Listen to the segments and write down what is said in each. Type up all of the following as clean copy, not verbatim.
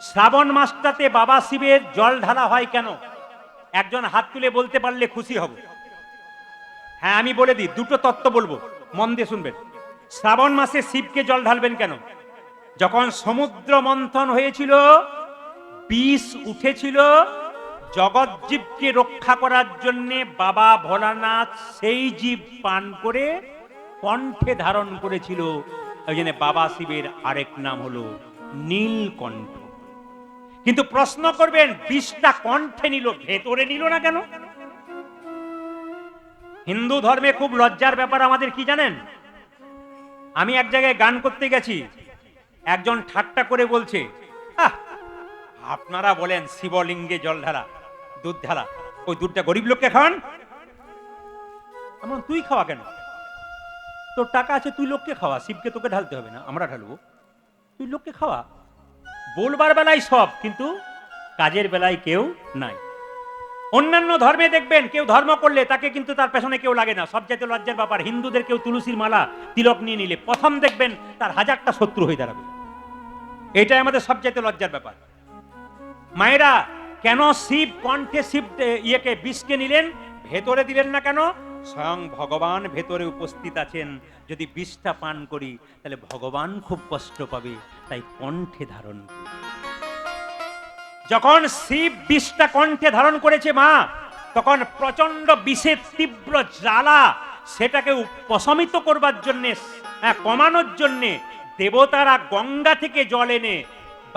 শ্রাবণ মাসটাতে বাবা শিবের জল ঢালা হয় কেন? একজন হাত তুলে বলতে পারলে খুশি হব। হ্যাঁ, আমি বলে দিই, দুটো তত্ত্ব বলবো, মন দিয়ে শুনবেন। শ্রাবণ মাসে শিবকে জল ঢালবেন কেন? যখন সমুদ্র মন্থন হয়েছিল, বিষ উঠেছিল, জগৎজীবকে রক্ষা করার জন্য বাবা ভোলানাথ সেই জীব পান করে কণ্ঠে ধারণ করেছিল। ওই জন্য বাবা শিবের আরেক নাম হলো নীলকণ্ঠ। কিন্তু প্রশ্ন করবেন, বিষটা কণ্ঠে নিল, ভেতরে নিল না কেন? হিন্দু ধর্মে খুব লজ্জার ব্যাপার আমাদের কি জানেন? আমি এক জায়গায় গান করতে গেছি, একজন ঠাট্টা করে বলছে, আপনারা বলেন শিবলিঙ্গে জল ঢালা, দুধ ঢালা, ওই দুধটা গরিব লোককে খাওয়ান। এমন তুই খাওয়া কেন? তোর টাকা আছে, তুই লোককে খাওয়া, শিবকে তোকে ঢালতে হবে না, আমরা ঢালবো, তুই লোককে খাওয়া। বলবার বেলায় সব, কিন্তু কাজের বেলায় কেউ নাই। অন্যান্য ধর্মে দেখবেন কেউ ধর্ম করলে তাকে কিন্তু তার পেছনে কেউ লাগে না, সবচেয়ে লজ্জার ব্যাপার। হিন্দুদের কেউ তুলসীর মালা তিলক নিয়ে নিলে প্রথম দেখবেন তার হাজারটা শত্রু হয়ে দাঁড়াবে। এটাই আমাদের সবচেয়ে লজ্জার ব্যাপার। মায়েরা, কেন শিব কণ্ঠে শিব ইয়েকে বিষকে নিলেন, ভেতরে দিলেন না কেন? স্বয়ং ভগবান ভেতরে উপস্থিত আছেন। যদি বিষটা পান করি তাহলে ভগবান খুব কষ্ট পাবে, তাই কণ্ঠে ধারণ করি। যখন শিব বিষটা কণ্ঠে ধারণ করেছে মা, তখন প্রচন্ড বিষের তীব্র জ্বালা, সেটাকে উপশমিত করবার জন্য, কমানোর জন্য দেবতারা গঙ্গা থেকে জল এনে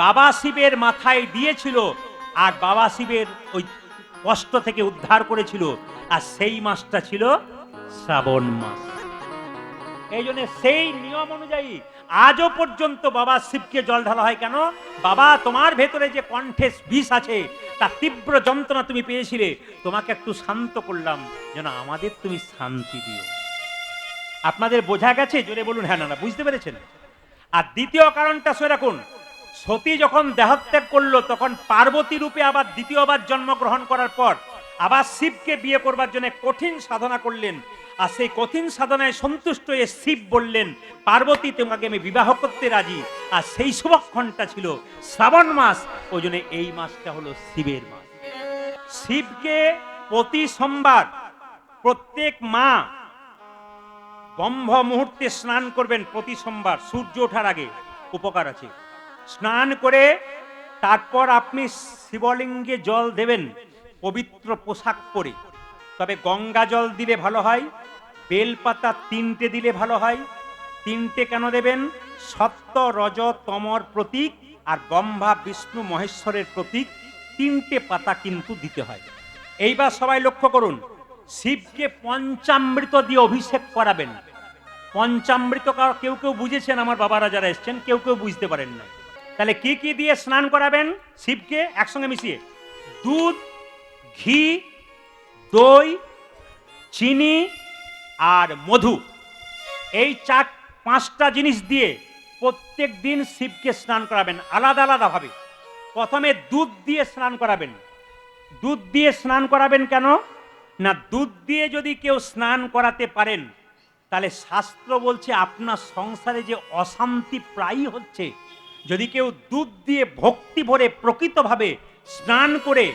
বাবা শিবের মাথায় দিয়েছিল, আর বাবা শিবের ওই কষ্ট থেকে উদ্ধার করেছিল। আর সেই মাসটা ছিল শ্রাবণ মাস। এই জন্য সেই নিয়ম অনুযায়ী আজও পর্যন্ত বাবা শিবকে জল ঢালা হয়। কেন? বাবা, তোমার ভেতরে যে কণ্ঠে বিষ আছে, তার তীব্র যন্ত্রণা তুমি পেয়েছিলে, তোমাকে একটু শান্ত করলাম, যেন আমাদের তুমি শান্তি দিও। আপনাদের বোঝা গেছে? জোরে বলুন হ্যাঁ না না, বুঝতে পেরেছেন? আর দ্বিতীয় কারণটা সেরকম, সতী যখন দেহত্যাগ করলো, তখন পার্বতী রূপে আবার দ্বিতীয়বার জন্মগ্রহণ করার পর আবার শিবকে বিয়ে করবার জন্য কঠিন সাধনা করলেন। আর সেই কঠিন সাধনায় সন্তুষ্ট হয়ে শিব বললেন, পার্বতী, তোমাকে আমি বিবাহ করতে রাজি। আর সেই শুভক্ষণটা ছিল শ্রাবণ মাস। ওই জন্য এই মাসটা হলো শিবের মাস। শিবকে প্রতি সোমবার প্রত্যেক মা ব্রহ্ম মুহূর্তে স্নান করবেন। প্রতি সোমবার সূর্য ওঠার আগে, উপকার আছে। স্নান করে তারপর আপনি শিবলিঙ্গে জল দেবেন পবিত্র পোশাক পরে। তবে গঙ্গা জল দিলে ভালো হয়, বেলপাতা 3টে দিলে ভালো হয়। 3টে কেন দেবেন? সত্য, রজ, তমর প্রতীক, আর ব্রহ্মা, বিষ্ণু, মহেশ্বরের প্রতীক। 3টে পাতা কিন্তু দিতে হয়। এইবার সবাই লক্ষ্য করুন, শিবকে পঞ্চামৃত দিয়ে অভিষেক করাবেন। পঞ্চামৃত কেউ কেউ বুঝেছেন, আমার বাবারা যারা এসছেন, কেউ কেউ বুঝতে পারেন না। তাহলে কি কি দিয়ে স্নান করাবেন শিবকে একসঙ্গে মিশিয়ে? দুধ, ঘি, দই, চিনি আর মধু, এই 4-5টা জিনিস দিয়ে প্রত্যেক দিন শিবকে স্নান করাবেন আলাদা আলাদা ভাবে। প্রথমে দুধ দিয়ে স্নান করাবেন। দুধ দিয়ে স্নান করাবেন কেন না? দুধ দিয়ে যদি কেউ স্নান করাতে পারেন, তাহলে শাস্ত্র বলছে আপনার সংসারে যে অশান্তি প্রায়ই হচ্ছে, যদি কেউ দুধ দিয়ে ভক্তি ভরে প্রকৃতভাবে স্নান করে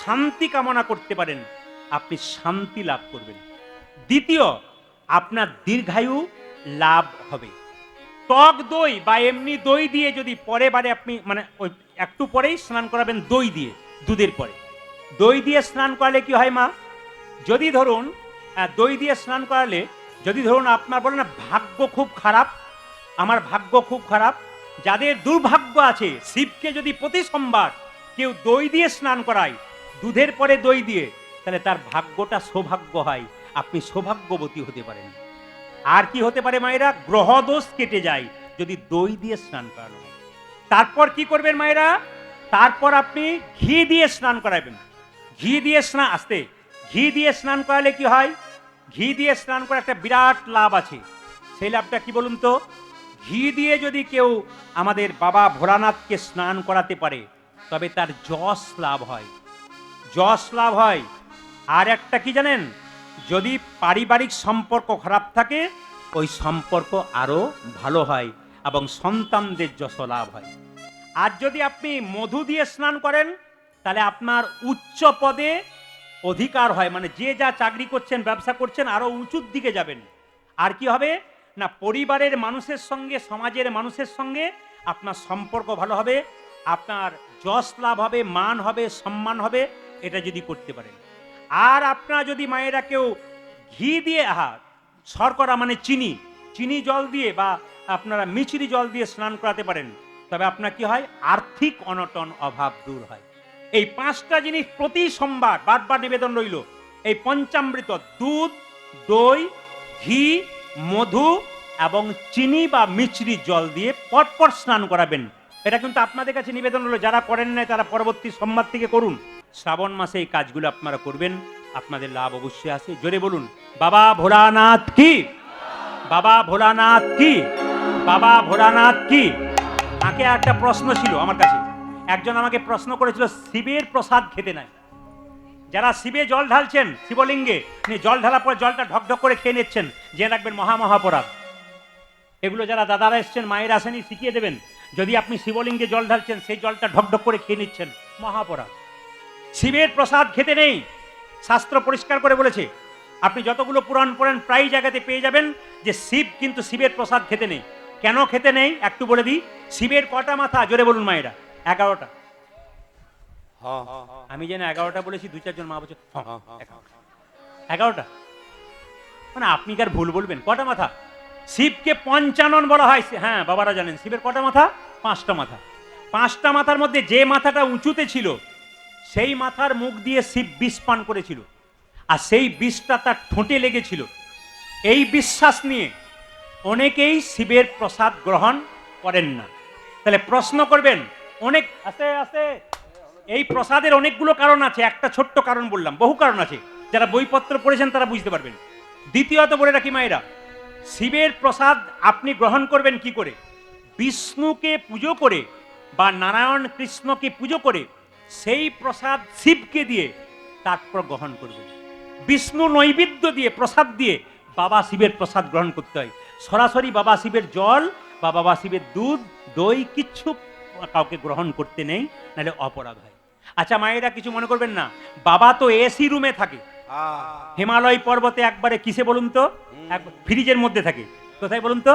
শান্তি কামনা করতে পারেন, আপনি শান্তি লাভ করবেন। দ্বিতীয়, আপনার দীর্ঘায়ু লাভ হবে। টক দই বা এমনি দই দিয়ে যদি পরে বারে আপনি মানে ওই একটু পরেই স্নান করাবেন দই দিয়ে, দুধের পরে দই দিয়ে স্নান করালে কি হয় মা? যদি ধরুন দই দিয়ে স্নান করালে, যদি ধরুন আপনার বলেন না ভাগ্য খুব খারাপ, আমার ভাগ্য খুব খারাপ, যাদের দুর্ভাগ্য আছে, শিবকে যদি প্রতি সোমবার কেউ দই দিয়ে স্নান করায়, দুধের পরে দই দিয়ে, তাহলে তার ভাগ্যটা সৌভাগ্য হয়, আপনি সৌভাগ্যবতী হতে পারেন। আর কি হতে পারে মায়েরা? গ্রহদোষ কেটে যায় যদি দই দিয়ে স্নান করানো হয়। তারপর কি করবেন মায়েরা? তারপর আপনি ঘি দিয়ে স্নান করাবেন। ঘি দিয়ে স্নান, আসতে, ঘি দিয়ে স্নান করালে কি হয়? ঘি দিয়ে স্নান করার একটা বিরাট লাভ আছে। সেই লাভটা কি বলুন তো? ঘি দিয়ে যদি কেউ আমাদের বাবা ভোলানাথকে স্নান করাতে পারে, তবে তার যশ লাভ হয়, যশ লাভ হয়। আর একটা কি জানেন? যদি পারিবারিক সম্পর্ক খারাপ থাকে, ওই সম্পর্ক আরো ভালো হয় এবং সন্তানদের যশ লাভ হয়। আর যদি আপনি মধু দিয়ে স্নান করেন তাহলে আপনার উচ্চ পদে অধিকার হয়, মানে যে যা চাকরি করছেন ব্যবসা করছেন আরো উঁচুর দিকে যাবেন। আর কি হবে না, পরিবারের মানুষের সঙ্গে সমাজের মানুষের সঙ্গে আপনার সম্পর্ক ভালো হবে, আপনার যশ লাভ হবে, মান হবে, সম্মান হবে, এটা যদি করতে পারেন। আর আপনার যদি মায়েরা কেউ ঘি দিয়ে শর্করা মানে চিনি চিনি জল দিয়ে বা আপনারা মিছরি জল দিয়ে স্নান করাতে পারেন, তবে আপনার কি হয়, আর্থিক অনটন অভাব দূর হয়। এই 5টা জিনিস প্রতি সোমবার বারবার নিবেদন রইল। এই পঞ্চামৃত দুধ, দই, ঘি, মধু এবং চিনি বা মিছরি জল দিয়ে পরপর স্নান করাবেন। এটা কিন্তু আপনাদের কাছে নিবেদন হলো, যারা করেন নাই তারা পরবর্তী সোমবার থেকে করুন। শ্রাবণ মাসে এই কাজগুলো আপনারা করবেন, আপনাদের লাভ অবশ্যই আছে। জোরে বলুন বাবা ভোলানাথ কি, বাবা ভোলানাথ কি, বাবা ভোলানাথ কি। আগে একটা প্রশ্ন ছিল আমার কাছে, একজন আমাকে প্রশ্ন করেছিল শিবের প্রসাদ খেতে নাই। যারা শিবে জল ঢালছেন শিবলিঙ্গে, জল ঢালার পর জলটা ঢকঢক করে খেয়ে নিচ্ছেন, জেনে রাখবেন মহামহাপরাধ। এগুলো যারা দাদারা এসছেন, মায়ের আসেনি, শিখিয়ে দেবেন। যদি আপনি শিবলিঙ্গে জল ঢালছেন, সেই জলটা ঢকঢক করে খেয়ে নিচ্ছেন, মহাপরাধ। শিবের প্রসাদ খেতে নেই, শাস্ত্র পরিষ্কার করে বলেছে। আপনি যতগুলো পুরাণ পড়েন প্রায় জায়গাতে পেয়ে যাবেন যে শিব কিন্তু শিবের প্রসাদ খেতে নেই। কেন খেতে নেই একটু বলে দিই। শিবের কটা মাথা, জোরে বলুন মায়েরা? 11টা। আমি যেন 11টা বলেছি, 2-4 জন মা বলছে 11টা, মানে আপনি কার ভুল বলবেন। কটা মাথা? শিবকে পঞ্চানন বলা হয়। হ্যাঁ বাবারা জানেন শিবের কটা মাথা? 5টা মাথা। 5টা মাথার মধ্যে যে মাথাটা উঁচুতে ছিল সেই মাথার মুখ দিয়ে শিব বিষ পান করেছিল, আর সেই বিষটা তার ঠোঁটে লেগেছিল। এই বিশ্বাস নিয়ে অনেকেই শিবের প্রসাদ গ্রহণ করেন না। তাহলে প্রশ্ন করবেন, অনেক আছে আছে এই প্রসাদের অনেকগুলো কারণ আছে, একটা ছোট্ট কারণ বললাম, বহু কারণ আছে, যারা বইপত্র পড়েছেন তারা বুঝতে পারবেন। দ্বিতীয়ত বলে রাখি মায়েরা, শিবের প্রসাদ আপনি গ্রহণ করবেন কি করে? বিষ্ণুকে পুজো করে বা নারায়ণ কৃষ্ণকে পুজো করে সেই প্রসাদ শিবকে দিয়ে তারপর গ্রহণ করবেন। বিষ্ণু নৈবেদ্য দিয়ে প্রসাদ দিয়ে বাবা শিবের প্রসাদ গ্রহণ করতে হয়। সরাসরি বাবা শিবের জল বা বাবা শিবের দুধ, দই কিচ্ছু কাউকে গ্রহণ করতে নেই, নাহলে অপরাধ হয়। আচ্ছা মায়েরা কিছু মনে করবেন না, বাবা তো এসি রুমে থাকে, হিমালয় পর্বতে একবারে কিসে বলুন তো, ফ্রিজের মধ্যে থাকে। কোথায় বলুন তো?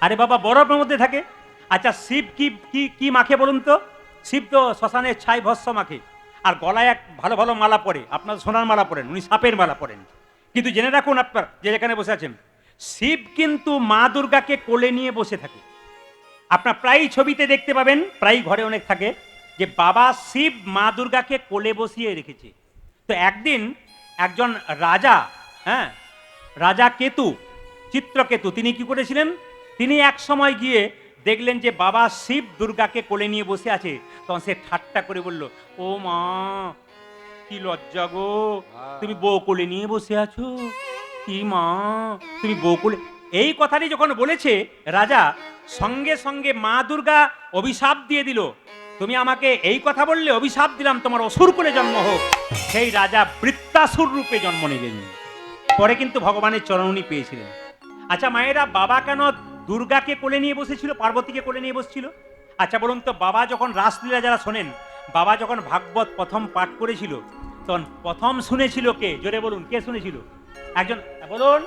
আরে বাবা বরফের মধ্যে থাকে। আচ্ছা শিব কি কি কি মাখে বলুন তো? শিব তো শ্মশানের ছাই ভস্য মাখে, আর গলায় এক ভালো ভালো মালা পরে, আপনার সোনার মালা পরেন, উনি সাপের মালা পরেন। কিন্তু জেনে রাখুন আপনার যে যেখানে বসে আছেন, শিব কিন্তু মা দুর্গাকে কোলে নিয়ে বসে থাকে। আপনার প্রায় ছবিতে দেখতে পাবেন, প্রায় ঘরে অনেক থাকে, যে বাবা শিব মা দুর্গাকে কোলে বসিয়ে রেখেছে। তো একদিন একজন রাজা, রাজা কেতু, চিত্রকেতু, তিনি কি করেছিলেন, তিনি এক সময় গিয়ে দেখলেন যে বাবা শিব দুর্গাকে কোলে নিয়ে বসে আছে। তখন সে ঠাট্টা করে বলল, ও মা কি লজ্জা গো, তুমি বউ কোলে নিয়ে বসে আছো, কি মা তুমি বউ কোলে। এই কথাটি যখন বলেছে রাজা, সঙ্গে সঙ্গে মা দুর্গা অভিশাপ দিয়ে দিল, তুমি আমাকে এই কথা বললে, অভিশাপ দিলাম তোমার অসুর কোলে জন্ম হোক। সেই রাজা বৃত্তাসুর রূপে জন্ম নিলেন, পরে কিন্তু ভগবানের চরণী পেয়েছিলেন। আচ্ছা মায়েরা, বাবা কেন দুর্গাকে কোলে নিয়ে বসেছিল, পার্বতীকে কোলে নিয়ে বসছিল? আচ্ছা বলুন তো, বাবা যখন রাসলীলা যারা শোনেন, বাবা যখন ভাগবত প্রথম পাঠ করেছিল, তখন প্রথম শুনেছিল কে? জোরে বলুন, কে শুনেছিল? একজন বলুন।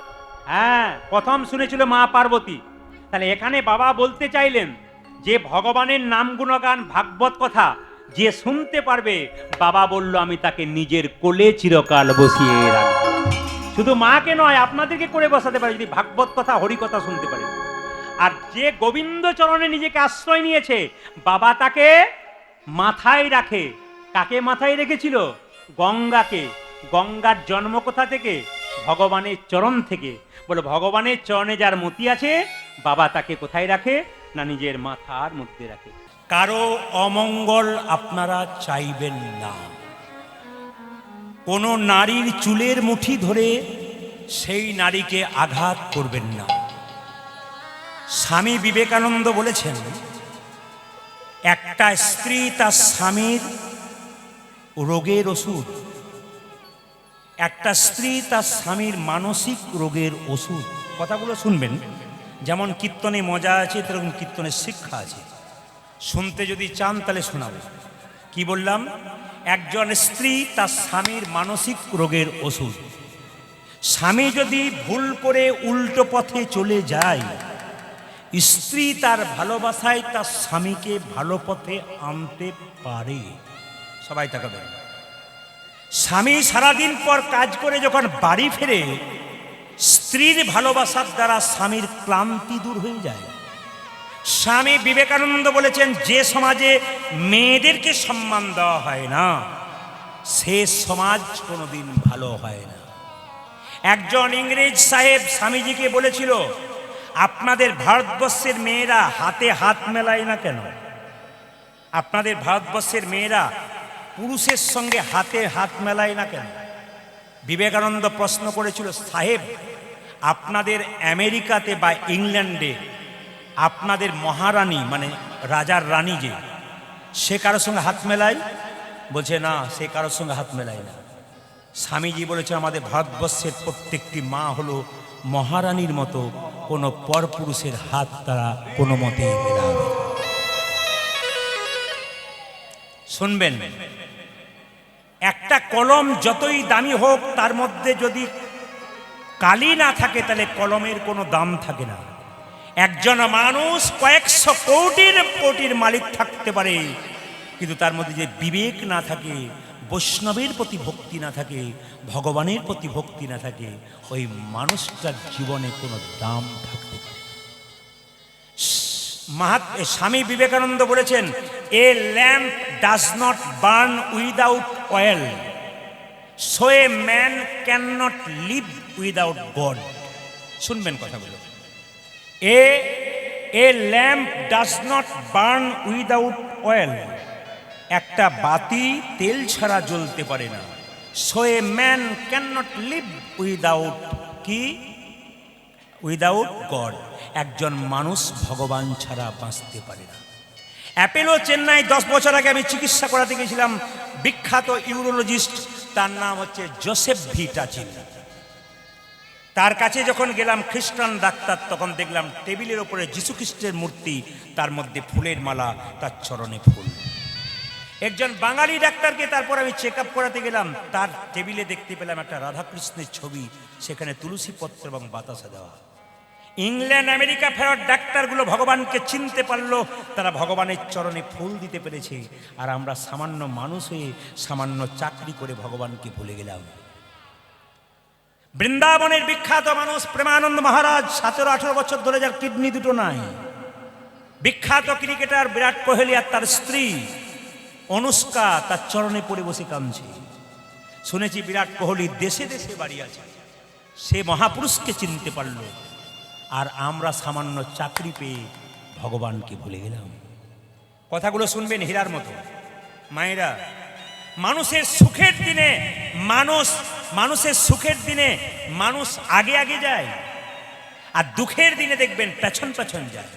হ্যাঁ, প্রথম শুনেছিল মা পার্বতী। তাহলে এখানে বাবা বলতে চাইলেন যে ভগবানের নাম গুণগান ভাগবত কথা যে শুনতে পারবে, বাবা বলল আমি তাকে নিজের কোলে চিরকাল বসিয়ে রাখবো। শুধু মাকে নয়, আপনাদেরকে করে বসাতে পারে যদি ভাগবত কথা হরি কথা শুনতে পারে। আর যে গোবিন্দ চরণে নিজেকে আশ্রয় নিয়েছে, বাবা তাকে মাথায় রাখে। কাকে মাথায় রেখেছিল? গঙ্গাকে। গঙ্গার জন্ম কোথা থেকে? ভগবানের চরণ থেকে। বলে ভগবানের চরণে যার মতি আছে, বাবা তাকে কোথায় রাখে না নিজের মাথার মধ্যে রাখে। কারো অমঙ্গল আপনারা চাইবেন না। কোন নারীর চুলের মুঠি ধরে সেই নারীকে আঘাত করবেন না। স্বামী বিবেকানন্দ বলেছেন, একটা স্ত্রী তার স্বামীর রোগের ওষুধ, একটা স্ত্রী তার স্বামীর মানসিক রোগের ওষুধ। কথাগুলো শুনবেন, যেমন কীর্তনে মজা আছে তেরকম কীর্তনের শিক্ষা আছে। শুনতে যদি চান তাহলে শোনাবো। কি বললাম? একজন স্ত্রী তার স্বামীর মানসিক রোগের ওষুধ। স্বামী যদি ভুল করে উল্টো পথে চলে যায়, স্ত্রী তার ভালোবাসায় তার স্বামীকে ভালো পথে আনতে পারে। সবাই তাকাবেন। স্বামী সারাদিন পর কাজ করে যখন বাড়ি ফেরে, স্ত্রীর ভালোবাসার দ্বারা স্বামীর ক্লান্তি দূর হয়ে যায়। স্বামী বিবেকানন্দ বলেছেন, যে সমাজে মেয়েদেরকে সম্মান দেওয়া হয় না, সে সমাজ কোনোদিন ভালো হয় না। একজন ইংরেজ সাহেব স্বামীজিকে বলেছিল, আপনাদের ভারতবর্ষের মেয়েরা হাতে হাত মেলায় না কেন? আপনাদের ভারতবর্ষের মেয়েরা পুরুষের সঙ্গে হাতে হাত মেলায় না কেন? বিবেকানন্দ প্রশ্ন করেছিল, সাহেব, আপনাদের আমেরিকাতে বা ইংল্যান্ডে আপনাদের মহারানী মানে রাজার রানী যে, সে কারোর সঙ্গে হাত মেলায়? বলছে না, সে কারোর সঙ্গে হাত মেলায় না। স্বামীজি বলেছে, আমাদের ভারতবর্ষের প্রত্যেকটি মা হলো মহারানীর মতো, কোনো পরপুরুষের হাত তারা কোনো মতেই মেলাবে। শুনবেন, একটা কলম যতই দামি হোক, তার মধ্যে যদি কালি না থাকে তাহলে কলমের কোনো দাম থাকে না। একজন মানুষ কয়েকশো কোটির মালিক থাকতে পারে, কিন্তু তার মধ্যে যে বিবেক না থাকে, বৈষ্ণবের প্রতি ভক্তি না থাকে, ভগবানের প্রতি ভক্তি না থাকে, ওই মানুষটার জীবনে কোনো দাম থাকতে পারে। স্বামী বিবেকানন্দ বলেছেন, a lamp does not burn without oil, so a man can not live without God. শুনবেন কথাগুলো। A lamp does not burn without oil, একটা বাতি তেল ছাড়া জ্বলতে পারে না। So a man can not live without কি? Without God. একজন মানুষ ভগবান ছাড়া বাঁচতে পারে না। অ্যাপেলো চেন্নাই 10 বছর আগে আমি চিকিৎসা করাতে গেছিলাম। বিখ্যাত ইউরোলজিস্ট, তার নাম হচ্ছে জোসেফ ভি টাচিন। তার কাছে যখন গেলাম, খ্রিস্টান ডাক্তার, তখন দেখলাম টেবিলের ওপরে যীশু খ্রিস্টের মূর্তি, তার মধ্যে ফুলের মালা, তার চরণে ফুল। একজন বাঙালি ডাক্তারকে তারপর আমি চেক আপ করাতে গেলাম, তার টেবিলে দেখতে পেলাম একটা রাধাকৃষ্ণের ছবি, সেখানে তুলসী পত্র এবং বাতাসা দেওয়া। ইংল্যান্ড আমেরিকা ফেরত ডাক্তারগুলো ভগবানকে চিনতে পারলো, তারা ভগবানের চরণে ফুল দিতে পেরেছে। আর আমরা সামান্য মানুষ হয়ে সামান্য চাকরি করে ভগবানকে ভুলে গেলাম। বৃন্দাবনের বিখ্যাত মানুষ প্রেমানন্দ মহারাজ 17-18 বছর ধরে যার কিডনি দুটো নাই। বিখ্যাত ক্রিকেটার বিরাট কোহলি আর তার স্ত্রী অনুষ্কা তার চরণে পড়ে বসে কাঁদছে। শুনেছি বিরাট কোহলি দেশে দেশে বাড়ি আছে। সে মহাপুরুষকে চিনতে পারল, আর আমরা সামান্য চাকরি পেয়ে ভগবানকে ভুলে গেলাম। কথাগুলো শুনবেন হীরার মতো। মায়েরা, মানুষের সুখের দিনে মানুষ আগে আগে যায়, আর দুঃখের দিনে দেখবেন পেছন পেছন যায়।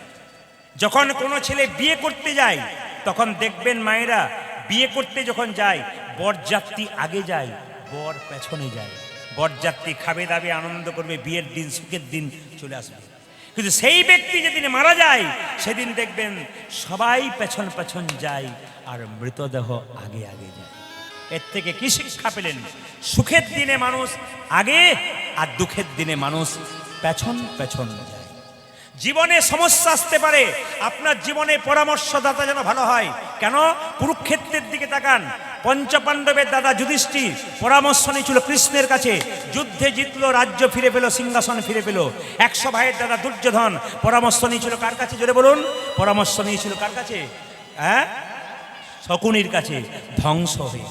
যখন কোনো ছেলে বিয়ে করতে যায়, তখন দেখবেন মায়েরা, বিয়ে করতে যখন যায়, বরযাত্রী আগে যায়, বর পেছনে যায়। বরযাত্রী খাবে দাবে আনন্দ করবে, বিয়ের দিন সুখের দিন চলে আসবে। কিন্তু সেই ব্যক্তি যেদিন মারা যায়, সেদিন দেখবেন সবাই পেছন পেছন যায়, আর মৃতদেহ আগে আগে যায়। এর থেকে কি শিক্ষা পেলেন? সুখের দিনে মানুষ আগে, আর দুঃখের দিনে মানুষ পেছন পেছন যায়। জীবনে সমস্যা আসতে পারে, আপনার জীবনে পরামর্শদাতা যেন ভালো হয়। কেন? কুরুক্ষেত্রের দিকে তাকান। পঞ্চপাণ্ডবের দাদা যুধিষ্ঠির পরামর্শ নিয়েছিল কৃষ্ণের কাছে, যুদ্ধে জিতলো, রাজ্য ফিরে পেল, সিংহাসন ফিরে পেল। 100 ভাইয়ের দাদা দুর্যোধন পরামর্শ নিয়েছিল কার কাছে? জোরে বলুন। পরামর্শ নিয়েছিল কার কাছে? শকুনির কাছে, ধ্বংস হয়ে।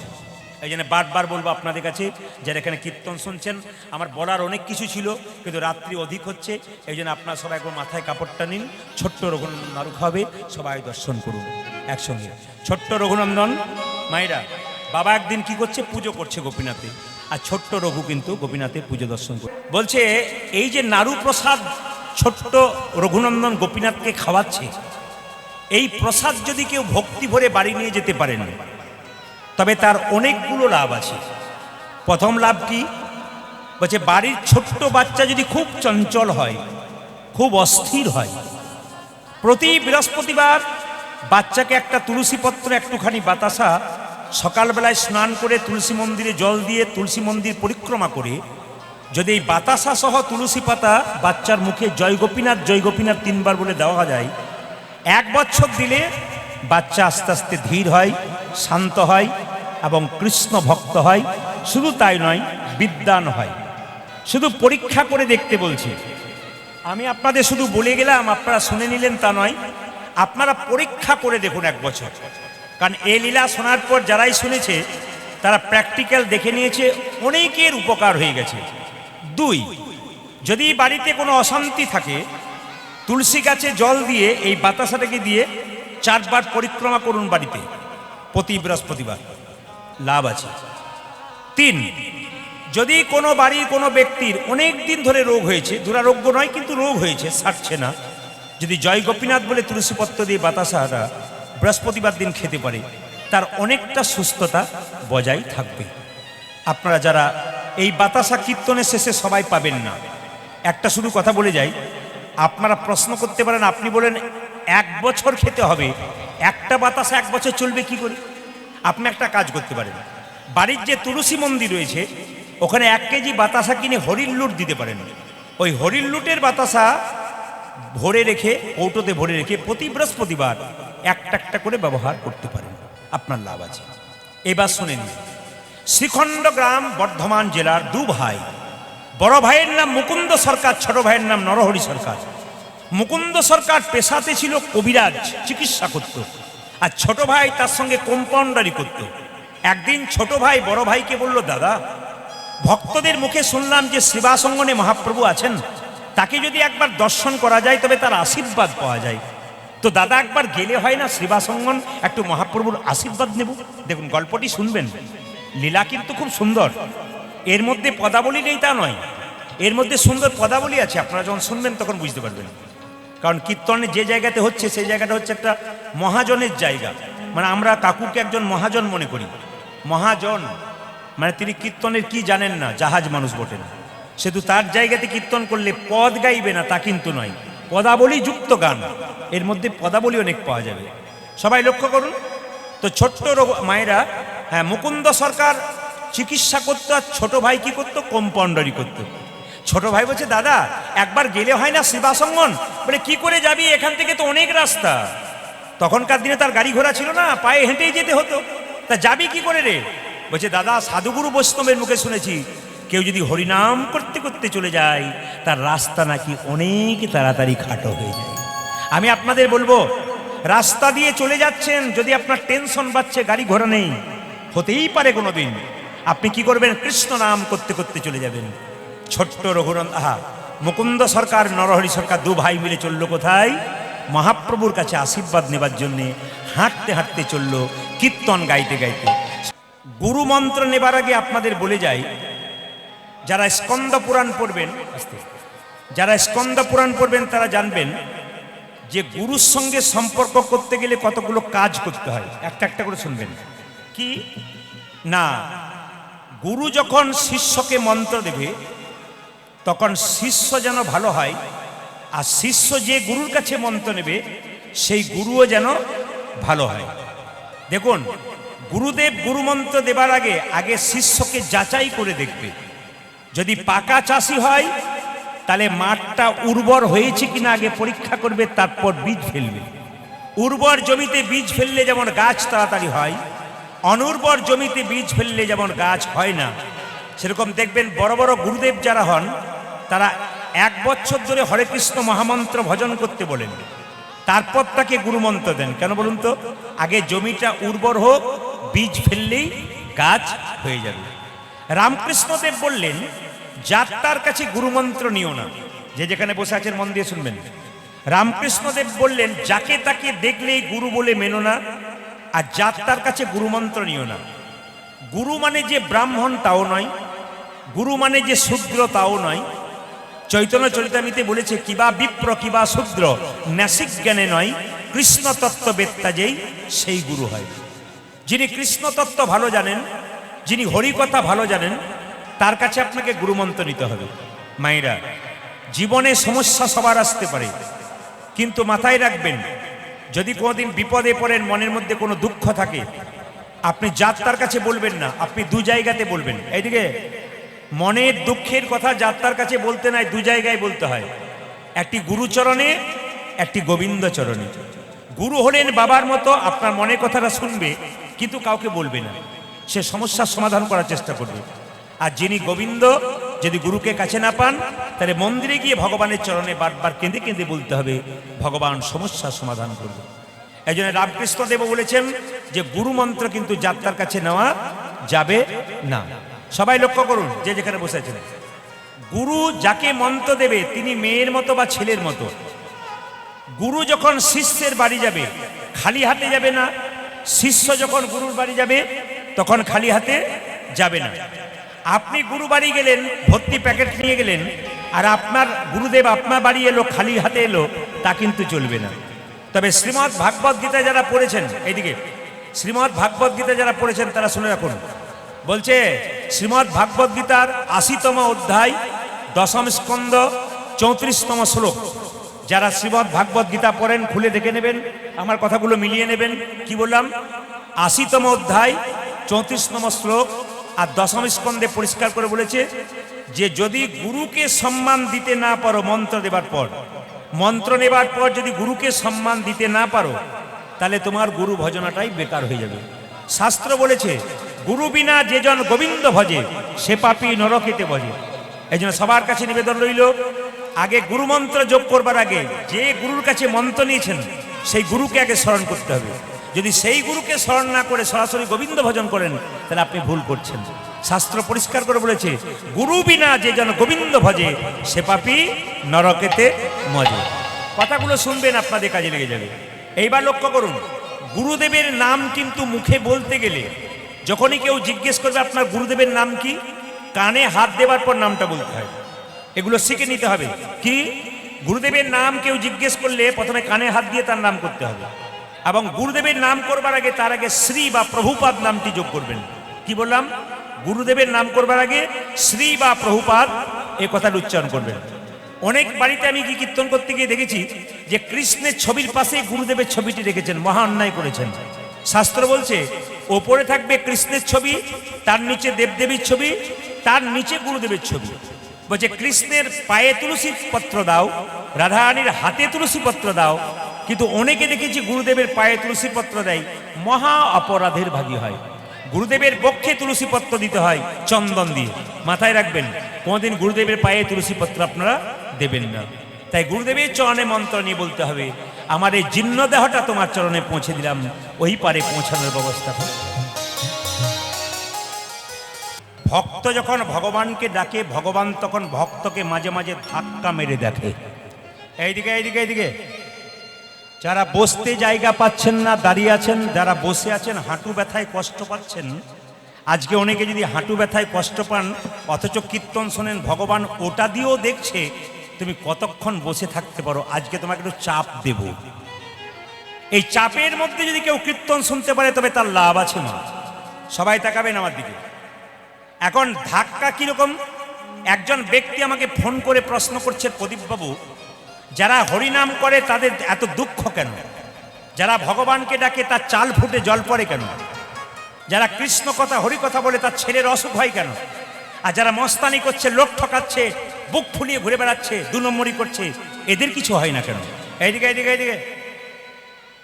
এই জন্য বারবার বলবো আপনাদের কাছে, যারা এখানে কীর্তন শুনছেন, আমার বলার অনেক কিছু ছিল, কিন্তু রাত্রি অধিক হচ্ছে। এই জন্য আপনারা সবাই একবার মাথায় কাপড়টা নিন, ছোট্ট রঘুনন্দন নারক হবে, সবাই দর্শন করুন একসঙ্গে। ছোট্ট রঘুনন্দন মায়েরা, বাবা একদিন কি করছে? পুজো করছে গোপীনাথে, আর ছোট্ট রঘু কিন্তু গোপীনাথে পুজো দর্শন করে বলছে, এই যে নাড়ু প্রসাদ ছোট্ট রঘুনন্দন গোপীনাথকে খাওয়াচ্ছে, এই প্রসাদ যদি কেউ ভক্তি ভরে বাড়ি নিয়ে যেতে পারেন, তবে তার অনেকগুলো লাভ আছে। প্রথম লাভ কি? বলছে, বাড়ির ছোট্ট বাচ্চা যদি খুব চঞ্চল হয়, খুব অস্থির হয়, প্রতি বৃহস্পতিবার বাচ্চাকে একটা তুলসী পত্র একটুখানি বাতাসা সকালবেলায় স্নান করে তুলসী মন্দিরে জল দিয়ে তুলসী মন্দির পরিক্রমা করে যদি এই বাতাসা সহ তুলসী পাতা বাচ্চার মুখে জয় গোপীনাথ 3 বার বলে দেওয়া যায়, 1 বছর দিলে বাচ্চা আস্তে আস্তে ধীর হয়, শান্ত হয় এবং কৃষ্ণ ভক্ত হয়। শুধু তাই নয়, বিদ্বান হয়। শুধু পরীক্ষা করে দেখতে বলছি, আমি আপনাদের শুধু বলে গেলাম, আপনারা শুনে নিলেন তা নয়, আপনারা পরীক্ষা করে দেখুন 1 বছর। কারণ এই লীলা শোনার পর যারাই শুনেছে তারা প্র্যাকটিক্যাল দেখে নিয়েছে, অনেকের উপকার হয়ে গেছে। 2, যদি বাড়িতে কোনো অশান্তি থাকে, তুলসী গাছে জল দিয়ে এই বাতাসাটাকে দিয়ে 4 বার পরিক্রমা করুন বাড়িতে, প্রতি বৃহস্পতিবার, লাভ আছে। 3, যদি কোনো বাড়ির কোনো ব্যক্তির অনেক দিন ধরে রোগ হয়েছে, দুরারোগ্য নয় কিন্তু রোগ হয়েছে, সারছে না, যদি জয় গোপীনাথ বলে তুলসীপত্র দিয়ে বাতাসাটা বৃহস্পতিবার দিন খেতে পারে, তার অনেকটা সুস্থতা বজায় থাকবে। আপনারা যারা এই বাতাসা কীর্তনের শেষে সবাই পাবেন না, একটা শুধু কথা বলে যাই, আপনারা প্রশ্ন করতে পারেন, আপনি বলেন 1 বছর খেতে হবে, একটা বাতাসা 1 বছর চলবে কি করে? আপনি একটা কাজ করতে পারেন, বাড়ির যে তুলসী মন্দির রয়েছে ওখানে 1 কেজি বাতাসা কিনে হরির লুট দিতে পারেন। ওই হরির লুটের বাতাসা ভরে রেখে, কৌটোতে ভরে রেখে প্রতি বৃহস্পতিবার একটা একটা করে ব্যবহার করতে পারেন, আপনার লাভ আছে। এবার শুনে নিন, শ্রীখণ্ড গ্রাম বর্ধমান জেলার 2 ভাই, বড় ভাইয়ের নাম মুকুন্দ সরকার, ছোট ভাইয়ের নাম নরহরি সরকার। মুকুন্দ সরকার পেশাতে ছিল কবিরাজ, চিকিৎসা করত, আর ছোট ভাই তার সঙ্গে কম্পাউন্ডারি করত। একদিন ছোট ভাই বড় ভাইকে বলল, দাদা, ভক্তদের মুখে শুনলাম যে সেবাসঙ্গনে মহাপ্রভু আছেন, তাকে যদি একবার দর্শন করা যায় তবে তার আশীর্বাদ পাওয়া যায়, তো দাদা একবার গেলে হয় না সেবাসঙ্গন, একটু মহাপ্রভুর আশীর্বাদ নেব। দেখুন গল্পটি শুনবেন, লীলা কিন্তু খুব সুন্দর, এর মধ্যে পদাবলী নেই তা নয়, এর মধ্যে সুন্দর পদাবলী আছে, আপনারা যখন শুনবেন তখন বুঝতে পারবেন। কারণ কীর্তনে যে জায়গাতে হচ্ছে সেই জায়গাটা হচ্ছে একটা মহাজনের জায়গা, মানে আমরা কাকুকে একজন মহাজন মনে করি। মহাজন মানে তিনি কীর্তনের কি জানেন না, জাহাজ মানুষ বটেন, শুধু তার জায়গাতে কীর্তন করলে পদ গাইবে না তা কিন্তু নয়, পদাবলী যুক্ত গান, এর মধ্যে পদাবলী অনেক পাওয়া যাবে, সবাই লক্ষ্য করুন। তো ছোট্ট মায়েরা, হ্যাঁ, মুকুন্দ সরকার চিকিৎসা করতো, আর ছোট ভাই কি করতো, কম্পাউন্ডারি করতো। ছোট ভাই বলছে, দাদা একবার গেলে হয় না সেবাসঙ্গন? বলে, কি করে যাবি, এখান থেকে তো অনেক রাস্তা। তখনকার দিনে তার গাড়ি ঘোড়া ছিল না, পায়ে হেঁটেই যেতে হতো, তা যাবি কি করে রে? বলছে, দাদা সাধুগুরু বৈষ্ণবের মুখে শুনেছি কেউ যদি হরিনাম করতে করতে চলে যায় তার রাস্তা নাকি অনেক তাড়াতাড়ি খাটো হয়ে যায়। আমি আপনাদের বলবো, রাস্তা দিয়ে চলে যাচ্ছেন, যদি আপনার টেনশন বাড়ছে, গাড়ি ঘোড়া নেই, হতেই পারে কোনোদিন, আপনি কি করবেন, কৃষ্ণ নাম করতে করতে চলে যাবেন। ছোট্ট মুকুন্দ সরকার, নরহরি সরকার 2 ভাই মিলে চললো কোথায়? মহাপ্রভুর কাছে আশীর্বাদ নেবার জন্যে হাঁটতে হাঁটতে চললো, কীর্তন গাইতে গাইতে। গুরু মন্ত্র নেবার আগে আপনাদের বলে যাই, যারা স্কন্দ পুরাণ পড়বেন, যারা স্কন্দ পুরাণ পড়বেন তারা জানবেন যে গুরুর সঙ্গে সম্পর্ক করতে গেলে কতগুলো কাজ করতে হয়, একটা একটা করে শুনবেন। কি না, গুরু যখন শিষ্যকে মন্ত্র দেবে তখন শিষ্য যেন ভালো হয়, আর শিষ্য যে গুরুর কাছে মন্ত্র নেবে সেই গুরুও যেন ভালো হয়। দেখুন, গুরুদেব গুরুমন্ত্র দেবার আগে আগে শিষ্যকে যাচাই করে দেখবে, যদি পাকা চাষি হয় তাহলে মাঠটা উর্বর হয়েছে কিনা আগে পরীক্ষা করবে, তারপর বীজ ফেলবে। উর্বর জমিতে বীজ ফেললে যেমন গাছ তাড়াতাড়ি হয়, অনুর্বর জমিতে বীজ ফেললে যেমন গাছ হয় না, সেরকম দেখবেন বড় বড় গুরুদেব যারা হন তারা 1 বছর ধরে হরে কৃষ্ণ মহামন্ত্র ভজন করতে বলেন, তারপর তাকে গুরুমন্ত্র দেন। কেন বলুন তো? আগে জমিটা উর্বর হোক, বীজ ফেললেই গাছ হয়ে যাবে। রামকৃষ্ণদেব বললেন, যাত্রার কাছে গুরুমন্ত্র নিও না। যে যেখানে বসে আছেন মন দিয়ে শুনবেন। রামকৃষ্ণদেব বললেন, যাকে তাকে দেখলেই গুরু বলে মেনো না, আর যাত্রার কাছে গুরুমন্ত্র নিও না। গুরু মানে যে ব্রাহ্মণ তাও নয়, গুরু মানে যে শূদ্র তাও নয়। চৈতন্য চরিতামৃতে বলেছে, কিবা বিপ্র কিবা শূদ্র, ন্যাসিক জ্ঞানে নয়, কৃষ্ণ তত্ত্ববেত্তা যেই সেই গুরু হয়। যিনি কৃষ্ণ তত্ত্ব ভালো জানেন, যিনি হরিকথা ভালো জানেন, তার কাছে আপনাকে গুরুমন্ত্র নিতে হবে। মায়েরা, জীবনে সমস্যা সবার আসতে পারে, কিন্তু মাথায় রাখবেন, যদি কোনোদিন বিপদে পড়েন, মনের মধ্যে কোনো দুঃখ থাকে, আপনি যাত্রার কাছে বলবেন না, আপনি দু জায়গাতে বলবেন। এইদিকে মনের দুঃখের কথা যাত্রার কাছে বলতে নাই, দু জায়গায় বলতে হয়। একটি গুরুচরণে, একটি গোবিন্দ চরণে। গুরু হলেন বাবার মতো, আপনার মনের কথাটা শুনবে কিন্তু কাউকে বলবে না, সে সমস্যার সমাধান করার চেষ্টা করবে। আর যিনি গোবিন্দ, যদি গুরুকে কাছে না পান, তাহলে মন্দিরে গিয়ে ভগবানের চরণে বারবার কেঁদে কেঁদে বলতে হবে, ভগবান সমস্যার সমাধান করবে। এই জন্য রামকৃষ্ণদেব বলেছেন যে গুরু মন্ত্র কিন্তু যাত্রার কাছে নেওয়া যাবে না। সবাই লক্ষ্য করুন, যে যেখানে বসে আছেন, গুরু যাকে মন্ত্র দেবে তিনি মেয়ের মতো বা ছেলের মতো। গুরু যখন শিষ্যের বাড়ি যাবে খালি হাতে যাবে না, শিষ্য যখন গুরুর বাড়ি যাবে তখন খালি হাতে যাবে না। আপনি গুরু বাড়ি গেলেন, ভর্তি প্যাকেট নিয়ে গেলেন, আর আপনার গুরুদেব আপনার বাড়ি এলো খালি হাতে এলো, তা কিন্তু চলবে না। তবে শ্রীমদ্ ভাগবত গীতা যারা পড়েছেন, এইদিকে শ্রীমদ্ ভাগবত গীতা যারা পড়েছেন তারা শুনে রাখুন। বলছে শ্রীমদ্ ভাগবত গীতার 80তম অধ্যায় 10ম স্কন্ধ 34তম শ্লোক। যারা শ্রীমদ্ ভাগবত গীতা পড়েন খুলে দেখে নেবেন, আমার কথাগুলো মিলিয়ে নেবেন। কি বললাম? 80তম অধ্যায় 34তম শ্লোক আর 10ম স্কন্ধে পরিষ্কার করে বলেছে যে যদি গুরুকে সম্মান দিতে না পারো, মন্ত্র দেবার পর, মন্ত্র নেবার পর যদি গুরুকে সম্মান দিতে না পারো, তাহলে তোমার গুরু ভজনাটাই বেকার হয়ে যাবে। শাস্ত্র বলেছে গুরু বিনা যে জন গোবিন্দ ভজে, সে পাপী নরকেতে ভজে। এই জন্য সবার কাছে নিবেদন রইল, আগে গুরু মন্ত্র যোগ করবার আগে যে গুরুর কাছে মন্ত্র নিয়েছেন সেই গুরুকে আগে স্মরণ করতে হবে। যদি সেই গুরুকে স্মরণ না করে সরাসরি গোবিন্দ ভজন করেন, তাহলে আপনি ভুল করছেন। শাস্ত্র পরিষ্কার করে বলেছে গুরু বিনা যে জন গোবিন্দ ভজে, সে পাপী নরকেতে মজে। কথাগুলো শুনবেন, আপনাদের কাজে লেগে যাবে। এইবার লক্ষ্য করুন, গুরুদেবের নাম কিন্তু মুখে বলতে গেলে, যখনই কেউ জিজ্ঞেস করবে আপনার গুরুদেবের নাম কি, কানে হাত দেবার পর নামটা বলতে হয়। এগুলো শিখে নিতে হবে। কি? গুরুদেবের নাম কেউ জিজ্ঞেস করলে প্রথমে কানে হাত দিয়ে তার নাম করতে হবে, এবং গুরুদেবের নাম করবার আগে তার আগে শ্রী বা প্রভুপাদ নামটি যোগ করবেন। কি বললাম? গুরুদেবের নাম করবার আগে শ্রী বা প্রভুপাদ এ কথাটা উচ্চারণ করবেন। অনেক বাড়িতে আমি কি কীর্তন করতে গিয়ে দেখেছি যে কৃষ্ণের ছবির পাশে গুরুদেবের ছবিটি রেখেছেন, মহা অন্যায় করেছেন। শাস্ত্র বলছে ওপরে থাকবে কৃষ্ণের ছবি, তার নিচে দেবদেবীর ছবি, তার নিচে গুরুদেবের ছবি। বলছে কৃষ্ণের পায়ে তুলসী পত্র দাও, রাধারানীর হাতে তুলসী পত্র দাও, কিন্তু অনেকে দেখেছি গুরুদেবের পায়ে তুলসী পত্র দেয়, মহা অপরাধের ভাগী হয়। গুরুদেবের বক্ষে তুলসী পত্র দিতে হয় চন্দন দিয়ে। মাথায় রাখবেন, কোনোদিন গুরুদেবের পায়ে তুলসী পত্র আপনারা দেবেন না। তাই গুরুদেবের চরণে মন্ত্র নিয়ে বলতে হবে, আমার এই জীর্ণ দেহটা তোমার চরণে পৌঁছে দিলাম, ওই পারে পৌঁছানোর ব্যবস্থা করো। ভক্ত যখন ভগবানকে ডাকে, ভগবান তখন ভক্তকে মাঝে মাঝে ধাক্কা মেরে দেখে। এইদিকে এইদিকে এইদিকে, যারা বসতে জায়গা পাচ্ছেন না, দাঁড়িয়ে আছেন, যারা বসে আছেন হাঁটু ব্যথায় কষ্ট পাচ্ছেন, আজকে অনেকে যদি হাঁটু ব্যথায় কষ্ট পান অথচ কীর্তন শোনেন, ভগবান ওটা দিয়েও দেখছে তুমি কতক্ষণ বসে থাকতে পারো, আজকে তোমাকে একটু চাপ দেব। এই চাপের মধ্যে যদি কেউ কীর্তন শুনতে পারে তবে তার লাভ আছে না। সবাই তাকাবেন আমার দিকে। এখন ধাক্কা কিরকম? একজন ব্যক্তি আমাকে ফোন করে প্রশ্ন করছে, প্রদীপবাবু, যারা হরিনাম করে তাদের এত দুঃখ কেন? যারা ভগবানকে ডাকে তার চাল ফুটে জল পড়ে কেন? যারা কৃষ্ণ কথা হরি কথা বলে তার ছেলের অসুখ হয় কেন? আর যারা মস্তানি করছে, লোক ঠকাচ্ছে, বুক ফুলিয়ে ঘুরে বেড়াচ্ছে, 2 নম্বরি করছে, এদের কিছু হয় না কেন? এইদিকে এইদিকে এইদিকে।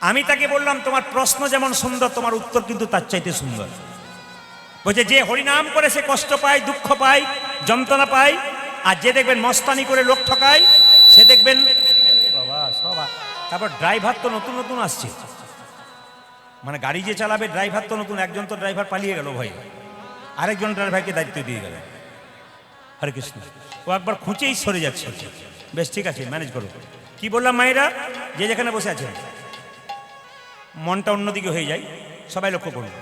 আমি তাকে বললাম, তোমার প্রশ্ন যেমন সুন্দর, তোমার উত্তর কিন্তু তার চাইতে সুন্দর। বলছে যে হরিনাম করে সে কষ্ট পায়, দুঃখ পায়, যন্ত্রণা পায়, আর যে দেখবেন মস্তানি করে লোক ঠকায় সে দেখবেন বাবা সব। তারপর ড্রাইভার তো নতুন নতুন আসছে, মানে গাড়ি যে চালাবে ড্রাইভার তো নতুন। একজন তো ড্রাইভার পালিয়ে গেল ভয়, আরেকজন ড্রাইভারকে দায়িত্ব দিয়ে গেল। হরে কৃষ্ণ। ও একবার খুঁচেই সরে যাচ্ছে। বেশ, ঠিক আছে, ম্যানেজ করো। কি বললাম মায়েরা, যে যেখানে বসে আছেন মনটা অন্যদিকে হয়ে যায়। সবাই লক্ষ্য করুন,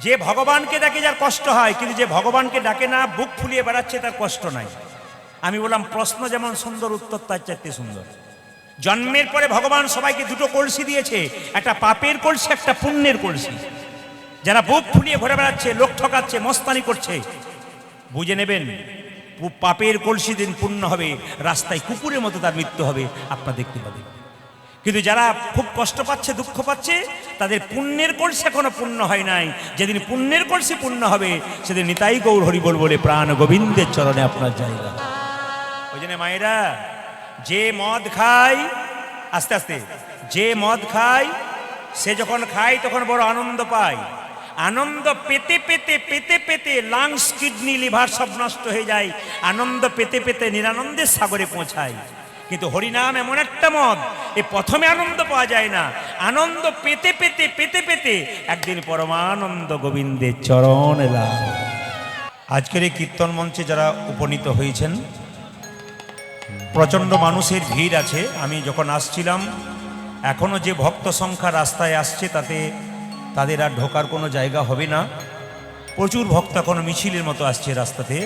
যে ভগবানকে ডাকে যার কষ্ট হয়, কিন্তু যে ভগবানকে ডাকে না, বুক ফুলিয়ে বেড়াচ্ছে, তার কষ্ট নাই। আমি বললাম প্রশ্ন যেমন সুন্দর, উত্তর তার চাইতে সুন্দর। জন্মের পরে ভগবান সবাইকে 2টো কলসি দিয়েছে, একটা পাপের কলসি, একটা পুণ্যের কলসি। যারা বুক ফুলিয়ে ঘুরে বেড়াচ্ছে, লোক ঠকাচ্ছে, মস্তানি করছে, বুঝে নেবেন পাপের কলসি দিন পূর্ণ হবে, রাস্তায় কুকুরের মতো তার মৃত্যু হবে, আপনারা দেখতে পাবেন। কিন্তু যারা খুব কষ্ট পাচ্ছে, দুঃখ পাচ্ছে, তাদের পুণ্যের কলসি এখনো পূর্ণ হয় নাই। যেদিন পুণ্যের কলসি পূর্ণ হবে সেদিন নিতাই গৌর হরিবোল বলে প্রাণ গোবিন্দের চরণে আপনার জায়গা। ওই জন্য মায়েরা, যে মদ খায়, আস্তে আস্তে, যে মদ খায় সে যখন খায় তখন বড় আনন্দ পায়। আনন্দ পেতে পেতে পেতে পেতে লাংস, কিডনি, লিভার সব নষ্ট হয়ে যায়। আনন্দ পেতে পেতে নিরানন্দের সাগরে পৌঁছায়। কিন্তু হরিনাম এমন একটা মদ, এ প্রথমে আনন্দ পাওয়া যায় না, আনন্দ পেতে পেতে পেতে পেতে একদিন পরমানন্দ গোবিন্দের চরণ লাভ। আজকের এই কীর্তন মঞ্চে যারা উপনীত হয়েছেন, প্রচণ্ড মানুষের ভিড় আছে। আমি যখন আসছিলাম, এখনও যে ভক্ত সংখ্যা রাস্তায় আসছে তাতে তাদের আর ঢোকার কোনো জায়গা হবে না। প্রচুর ভক্ত এখনও মিছিলের মতো আসছে রাস্তাতে।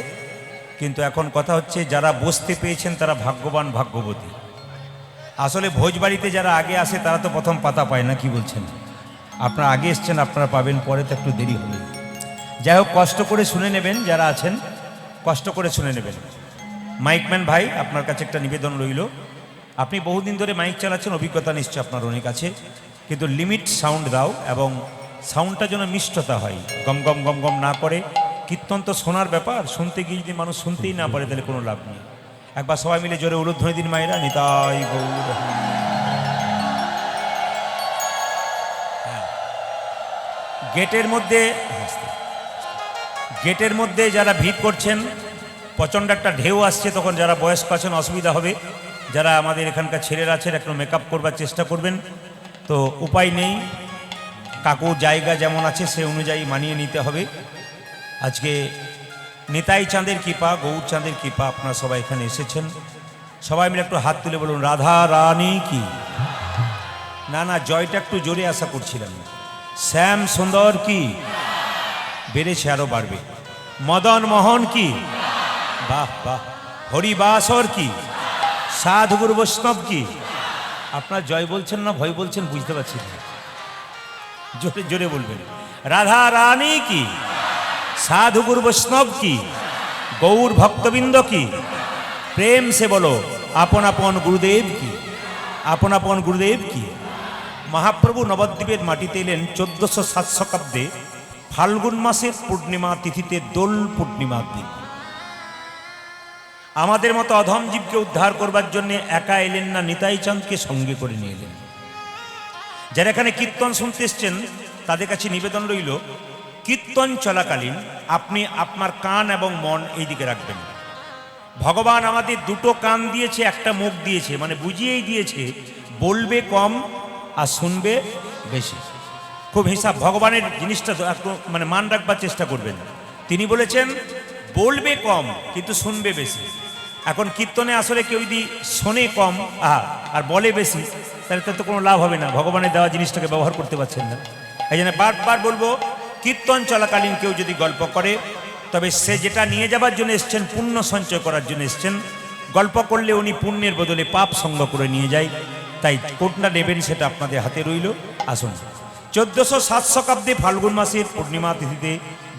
কিন্তু এখন কথা হচ্ছে, যারা বসতে পেয়েছেন তারা ভাগ্যবান, ভাগ্যবতী। আসলে ভোজবাড়িতে যারা আগে আসে তারা তো প্রথম পাতা পায় না, কি বলছেন? আপনারা আগে এসছেন, আপনারা পাবেন, পরে তো একটু দেরি হবে। যাই হোক, কষ্ট করে শুনে নেবেন, যারা আছেন কষ্ট করে শুনে নেবেন। মাইকম্যান ভাই, আপনার কাছে একটা নিবেদন রইল। আপনি বহুদিন ধরে মাইক চালাচ্ছেন, অভিজ্ঞতা নিশ্চয় আপনার অনেক আছে, কিন্তু লিমিট সাউন্ড দাও এবং সাউন্ডটা যেন মিষ্টতা হয়, গম গম গম গম না করে। কীর্তন তো শোনার ব্যাপার, শুনতে গিয়ে যদি মানুষ শুনতেই না পারে তাহলে কোনো লাভ নেই। একবার সবাই মিলে জোরে উলুধ্বনি দিন মায়েরা, নিতাই গৌর। গেটের মধ্যে যারা ভিড় করছেন, প্রচণ্ড একটা ঢেউ আসছে, তখন যারা বয়স্ক আছেন অসুবিধা হবে। যারা আমাদের এখানকার ছেলেরা আছেন একটু মেকআপ করবার চেষ্টা করবেন। তো উপায় নেই, কাকু জায়গা যেমন আছে সে অনুযায়ী মানিয়ে নিতে হবে। আজকে নিতাই চাঁদের কৃপা, গৌর চাঁদের কৃপা, আপনারা সবাই এখানে এসেছেন। সবাই মিলে একটু হাত তুলে বলুন, রাধা রানী কি। না না, জয়টা একটু জোরে আশা করছিলাম। শ্যাম সুন্দর কি, বেড়েছে আরো বাড়বে। মদন মোহন কি, বাহ বাহ। হরিবাসর কি, সাধুগুরু বৈষ্ণব কি। আপনার জয় বলছেন না ভয় বলছেন বুঝতে পারছি না, জোরে জোরে বলবেন। রাধা রানী কি, সাধুগুরু বৈষ্ণব কি, গৌর ভক্তবৃন্দ কি। প্রেম সে বলো আপন আপন গুরুদেব কি, আপন আপন গুরুদেব কি। মহাপ্রভু নবদ্বীপের মাটিতে এলেন 1407 শতাব্দে ফাল্গুন মাসের পূর্ণিমা তিথিতে, দোল পূর্ণিমার দিন। আমাদের মতো অধম জীবকে উদ্ধার করবার জন্য একা এলেন না, নিতাই চাঁদকে সঙ্গে করে নিয়ে এলেন। যারা এখানে কীর্তন শুনতে এসছেন তাদের কাছে নিবেদন রইল, কীর্তন চলাকালীন আপনি আপনার কান এবং মন এই দিকে রাখবেন। ভগবান আমাদের দুটো কান দিয়েছে, একটা মুখ দিয়েছে, মানে বুঝিয়েই দিয়েছে, বলবে কম আর শুনবে বেশি। খুব হিসাব, ভগবানের জিনিসটা একটু মানে মান রাখবার চেষ্টা করবেন। তিনি বলেছেন বলবে কম কিন্তু শুনবে বেশি। এখন কীর্তনে আসলে কেউ যদি শোনে কম আর বলে বেশি, তাহলে তার তো কোনো লাভ হবে না, ভগবানের দেওয়া জিনিসটাকে ব্যবহার করতে পারছেন না। এই জন্য বারবার বলবো, কীর্তন চলাকালীন কেউ যদি গল্প করে, তবে সে যেটা নিয়ে যাবার জন্য এসছেন, পুণ্য সঞ্চয় করার জন্য এসছেন। গল্প করলে উনি পুণ্যের বদলে পাপ সঙ্গ করে নিয়ে যায়। তাই কোনটা নেবেন সেটা আপনাদের হাতে রইল। আসুন, 1407 শতাব্দে ফাল্গুন মাসের পূর্ণিমা তিথিতে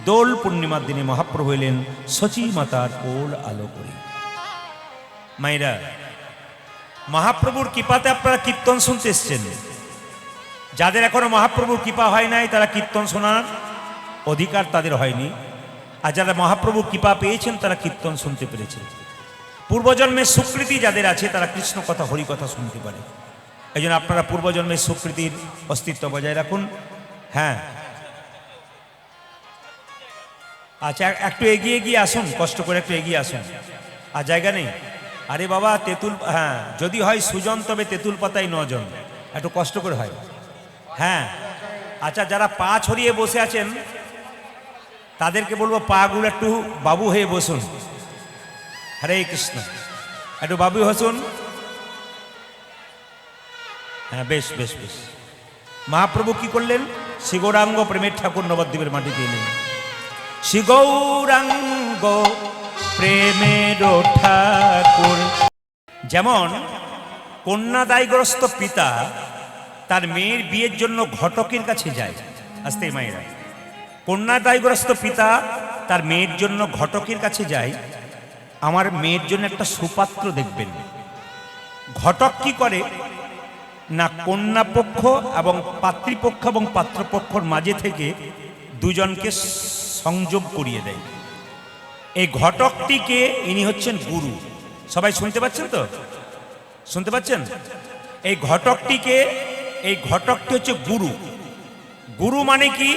দোল পূর্ণিমার দিনে মহাপ্রভু এলেন সচী মাতার কোল আলো করে। মায়েরা, মহাপ্রভুর কৃপাতে আপনারা কীর্তন শুনতে এসছেন। যাদের এখনো মহাপ্রভুর কৃপা হয় নাই তারা কীর্তন শোনার অধিকার তাদের হয়নি। আর যারা মহাপ্রভুর কৃপা পেয়েছেন তারা কীর্তন শুনতে পেরেছেন। পূর্বজন্মের সুকৃতি যাদের আছে তারা কৃষ্ণ কথা, হরি কথা শুনতে পারে। এই জন্য আপনারা পূর্বজন্মের সুকৃতির অস্তিত্ব বজায় রাখুন। হ্যাঁ, আচ্ছা, একটু এগিয়ে গিয়ে আসুন, কষ্ট করে একটু এগিয়ে আসুন। আর জায়গা নেই? আরে বাবা, তেঁতুল, হ্যাঁ যদি হয় সুজন তবে তেঁতুল পাতায় 9 জন, একটু কষ্ট করে হয়। হ্যাঁ, আচ্ছা, যারা পা ছড়িয়ে বসে আছেন তাদেরকে বলবো পাগুলো একটু বাবু হয়ে বসুন। হরে কৃষ্ণ, একটু বাবু হসুন। হ্যাঁ, বেশ বেশ বেশ। মহাপ্রভু কি করলেন? শ্রীগৌরাঙ্গ প্রেমের ঠাকুর নবদ্বীপের মাটিতে এলেন। শ্রীগৌরাঙ্গ প্রেমের ঠাকুর। যেমন কন্যাদায়গ্রস্ত পিতা তার মেয়ের বিয়ের জন্য ঘটকের কাছে যায়। আসতে মায়েরা, কন্যাদায়গ্রস্ত পিতা তার মেয়ের জন্য ঘটকের কাছে যায়, আমার মেয়ের জন্য একটা সুপাত্র দেখবেন। ঘটক কি করে না কন্যা পক্ষ এবং পাত্রীপক্ষ এবং পাত্রপক্ষর মাঝে থেকে দুজনকে সংযোগ করিয়ে দেয়। এই ঘটকটিকে ইনি হচ্ছেন গুরু। সবাই শুনতে পাচ্ছেন তো? শুনতে পাচ্ছেন? এই ঘটকটি হচ্ছে গুরু। গুরু মানে কি?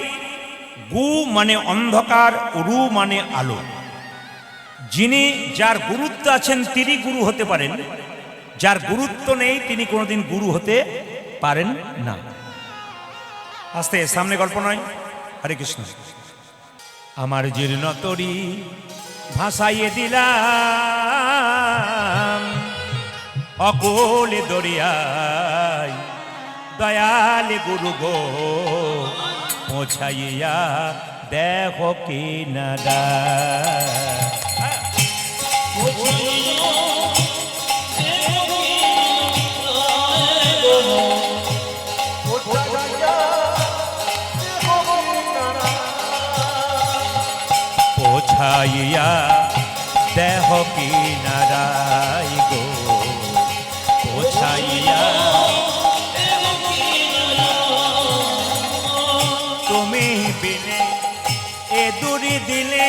গু মানে অন্ধকার, রু মানে আলো। যিনি যার গুরুত্ব আছেন তিনি গুরু হতে পারেন, যার গুরুত্ব নেই তিনি কোনোদিন গুরু হতে পারেন না। আস্তে সামনে গল্প নয়। হরে কৃষ্ণ। আমার জীর্ণ তরি ভাসাইয়ে দিলাম অকলে দরিয়ায়, দয়ালে গুরু গো পৌঁছাইয়া দেখো কিনারা। পৌঁছাইয়া দেহ কিনারাই গো, পৌঁছাইয়া তুমি বিনে এ দূরি দিলে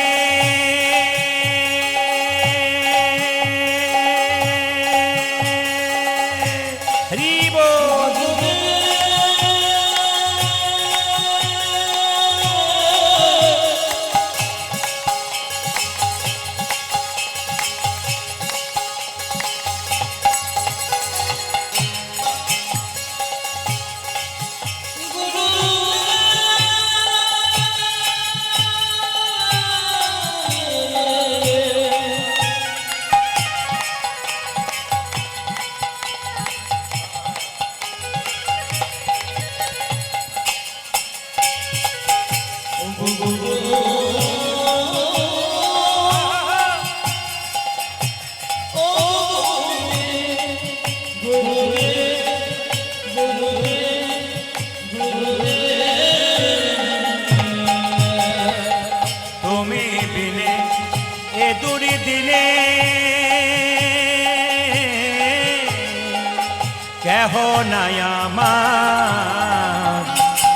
কেহ নাই আমার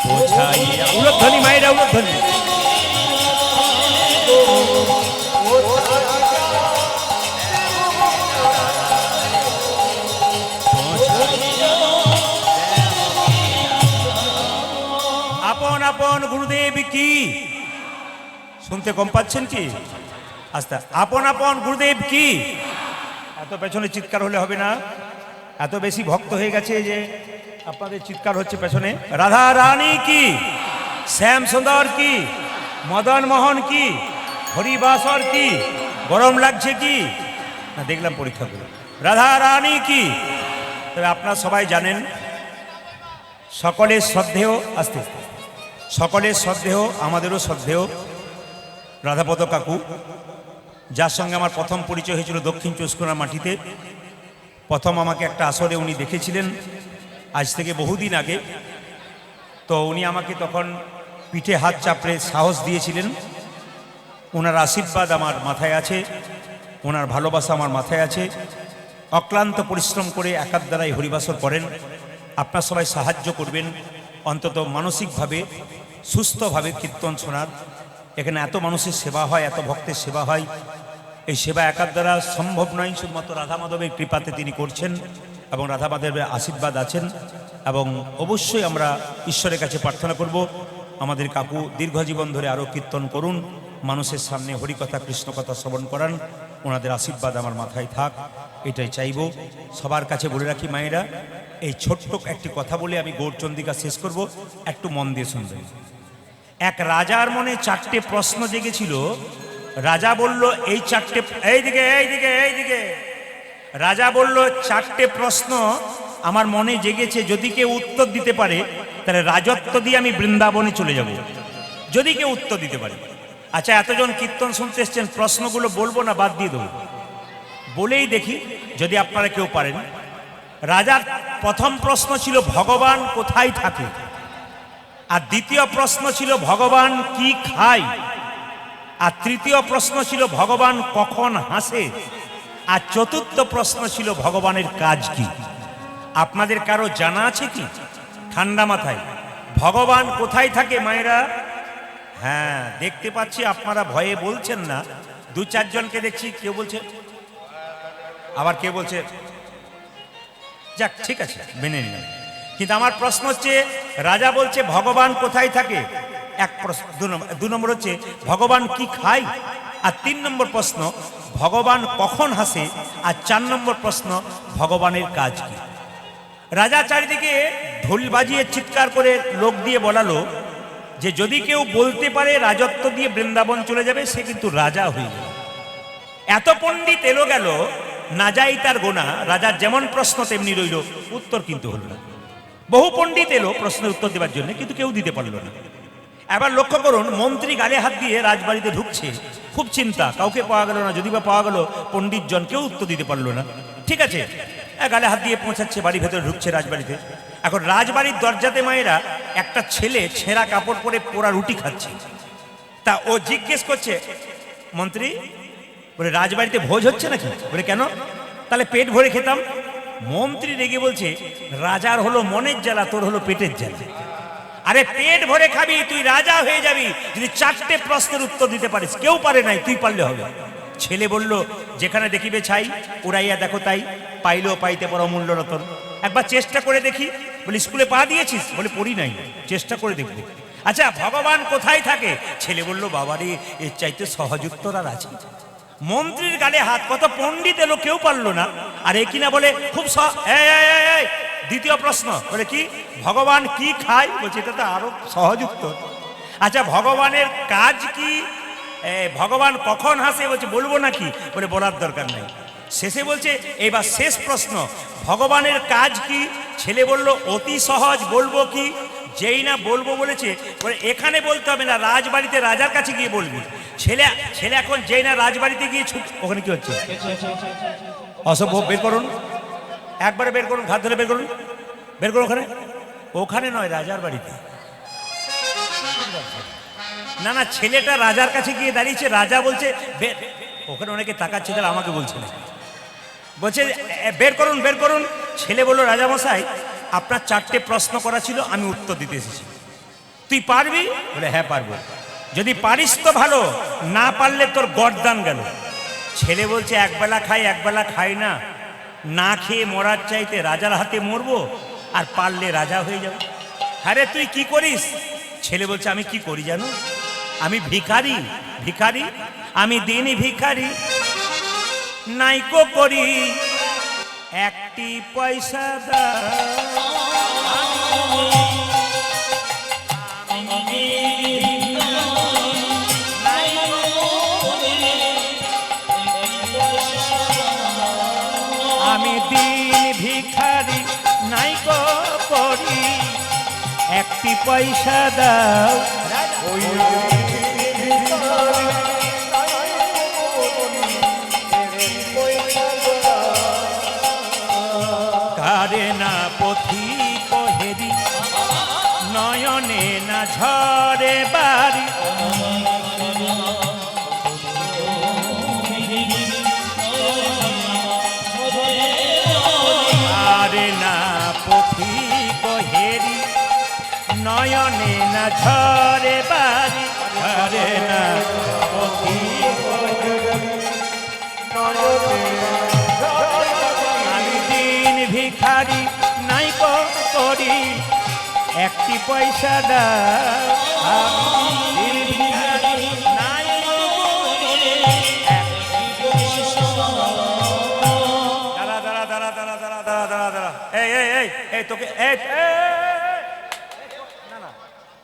পৌঁছাইয়া। উলধ্বনি মায়েরা, উলধ্বনি। আপন আপন গুরুদেব কি? শুনতে কম পাচ্ছেন কি? আস্তে। আপন আপন গুরুদেব কি? এত পেছনে চিৎকার হলে হবে না, এত বেশি ভক্ত হয়ে গেছে যে আপনাদের চিৎকার হচ্ছে পেছনে। রাধা রানী কি? শ্যাম সুন্দর কি? মদন মোহন কি? হরিবাসর কি? গরম লাগছে কি? না দেখলাম পরীক্ষা করে। রাধা রানী কি? তবে আপনারা সবাই জানেন, সকলের শ্রদ্ধেয়, আস্তে, সকলের শ্রদ্ধেয়, আমাদেরও শ্রদ্ধেয় রাধাপদ কাকু, যার সঙ্গে আমার প্রথম পরিচয় হয়েছিল দক্ষিণ চৌস্কোনা মাটিতে। প্রথম আমাকে একটা আসরে উনি দেখেছিলেন আজ থেকে বহুদিন আগে। তো উনি আমাকে তখন পিঠে হাত চাপড়ে সাহস দিয়েছিলেন। ওনার আশীর্বাদ আমার মাথায় আছে, ওনার ভালোবাসা আমার মাথায় আছে। অক্লান্ত পরিশ্রম করে একার দ্বারাই হরিবাসর করেন। আপনার সবাই সাহায্য করবেন অন্তত মানসিকভাবে সুস্থভাবে কীর্তন শোনার। এখানে এত মানুষের সেবা হয়, এত ভক্তের সেবা হয়। এই সেবা একার দ্বারা সম্ভব নয়, শুধুমাত্র রাধা মাধবের কৃপাতে তিনি করছেন এবং রাধা মাধবের আশীর্বাদ আছেন। এবং অবশ্যই আমরা ঈশ্বরের কাছে প্রার্থনা করব আমাদের কাকু দীর্ঘজীবন ধরে আরও কীর্তন করুন, মানুষের সামনে হরিকথা কৃষ্ণকথা শ্রবণ করান। ওনাদের আশীর্বাদ আমার মাথায় থাক, এটাই চাইব। সবার কাছে বলে রাখি মায়েরা, এই ছোট্ট একটি কথা বলে আমি গৌরচন্দ্রিকা শেষ করব, একটু মন দিয়ে শুনবেন। এক রাজার মনে চারটে প্রশ্ন জেগেছিল। রাজা বলল এই চারটে, এইদিকে এইদিকে এইদিকে, রাজা বলল চারটে প্রশ্ন আমার মনে জেগেছে, যদি কেউ উত্তর দিতে পারে তাহলে রাজত্ব দিয়ে আমি বৃন্দাবনে চলে যাব, যদি কেউ উত্তর দিতে পারে। আচ্ছা, এতজন কীর্তন শুনতে এসছেন, প্রশ্নগুলো বলবো না বাদ দিয়ে দেবো? বলেই দেখি যদি আপনারা কেউ পারেন। রাজার প্রথম প্রশ্ন ছিল ভগবান কোথায় থাকে, আর দ্বিতীয় প্রশ্ন ছিল ভগবান কি খায়, আর তৃতীয় প্রশ্ন ছিল ভগবান কখন হাসে, আর চতুর্থ প্রশ্ন ছিল ভগবানের কাজ কি। আপনাদের কারো জানা আছে কি ঠান্ডা মাথায় ভগবান কোথায় থাকে মায়েরা? হ্যাঁ, দেখতে পাচ্ছি আপনারা ভয়ে বলছেন না। দু চারজনকে দেখছি, কেউ বলছে, আবার কেউ বলছে। যাক, ঠিক আছে, মেনে নিলাম। কিন্তু আমার প্রশ্ন হচ্ছে, রাজা বলছে ভগবান কোথায় থাকে, এক প্রশ্ন। দু নম্বর হচ্ছে ভগবান কি খায়, আর 3 নম্বর প্রশ্ন ভগবান কখন হাসে, আর 4 নম্বর প্রশ্ন ভগবানের কাজ কি। রাজা চারিদিকে ঢোল বাজিয়ে চিৎকার করে লোক দিয়ে বলালো যে যদি কেউ বলতে পারে রাজত্ব দিয়ে বৃন্দাবন চলে যাবে, সে কিন্তু রাজা হয়ে যাবে। এত পণ্ডিত এলো গেল, না যাই তার গোনা। রাজার যেমন প্রশ্ন তেমনি রইল, উত্তর কিন্তু হলো না। বহু পণ্ডিত এলো প্রশ্নের উত্তর দেওয়ার জন্য, কিন্তু কেউ দিতে পারল না। এবার লক্ষ্য করুন, মন্ত্রী গালে হাত দিয়ে রাজবাড়িতে ঢুকছে, খুব চিন্তা, কাউকে পাওয়া গেল না। যদি বা পাওয়া গেল, পণ্ডিত জন কেউ উত্তর দিতে পারলো না। ঠিক আছে, গালে হাত দিয়ে পৌঁছাচ্ছে, বাড়ির ভেতরে ঢুকছে রাজবাড়িতে। এখন রাজবাড়ির দরজাতে মায়েরা একটা ছেলে ছেঁড়া কাপড় পরে পোড়া রুটি খাচ্ছে। তা ও জিজ্ঞেস করছে, মন্ত্রী, বলে রাজবাড়িতে ভোজ হচ্ছে নাকি? বলে কেন? তাহলে পেট ভরে খেতাম। মন্ত্রী রেগে বলছে, রাজার হলো মনের জ্বালা, তোর হলো পেটের জ্বালা। আরে পেট ভরে খাবি, তুই রাজা হয়ে যাবি যদি 4টে প্রশ্নের উত্তর দিতে পারিস। কেউ পারে নাই, তুই পারলে হবে। ছেলে বলল, যেখানে দেখিবে ছাই, উড়াইয়া দেখো তাই, পাইলেও পাইতে পারো অমূল্য রতন। একবার চেষ্টা করে দেখি। বলে স্কুলে পা দিয়েছিস? বলে পড়ি নাই, চেষ্টা করে দেখবো। আচ্ছা, ভগবান কোথায় থাকে? ছেলে বলল, বাবারে, এর চাইতে সহজ উত্তর আর আছে? মন্ত্রীর গালে হাত, কত পণ্ডিত এলো, কেউ পারলো না। আর এ কিনা বলে খুব দ্বিতীয় প্রশ্ন, বলে কি, ভগবান কি খায়? বলছে এটা তো আরো সহজ উত্তর। আচ্ছা, ভগবানের কাজ কি? ভগবান কখন হাসে? বলছে বলবো নাকি? বলে বলার দরকার নাই। শেষে বলছে, এবার শেষ প্রশ্ন, ভগবানের কাজ কি? ছেলে বলল, অতি সহজ, বলবো কি? যেই না বলবো বলেছে, বলে এখানে বলতে হবে না, রাজবাড়িতে রাজার কাছে গিয়ে বলবি। ছেলে এখন যেই না রাজবাড়িতে গিয়ে ওখানে কি হচ্ছে? অসভ্য, বের করুন, একবারে বের করুন, ঘাত ধরে বের করুন, বের করুন। ওখানে নয়, রাজার বাড়িতে। না না, ছেলেটা রাজার কাছে গিয়ে দাঁড়িয়েছে। রাজা বলছে, ওখানে অনেকে তাকাচ্ছে, তাহলে আমাকে বলছে না, বলছে বের করুন, বের করুন। ছেলে বলল, রাজামশাই, আপনার 4টে প্রশ্ন করা ছিল, আমি উত্তর দিতে এসেছি। তুই পারবি? বলে হ্যাঁ পারবো। যদি পারিস তো ভালো, না পারলে তোর গর্দান গেল। ছেলে বলছে, একবেলা খাই একবেলা খাই না, না খেয়ে মরার চাইতে রাজার হাতে মরবো, আর পারলে রাজা হয়ে যাবে। আরে তুই কি করিস? ছেলে বলছে, আমি কি করি জানো? আমি ভিখারি, ভিখারি, আমি দিনই ভিখারি, নাইকো করি একটি পয়সা দাও। আমি দিন ভিখারি, নাইকো করি একটি পয়সা দাও। কারে না পথি কহেরি, নয়নে না ঝরে বাড়ি, কারে না পথি কহেরি, নয়নে না ঝরে বাড়ি, কারে না পথি আমি দিন ভিখারি, নাইকো করি একটি পয়সা দাও।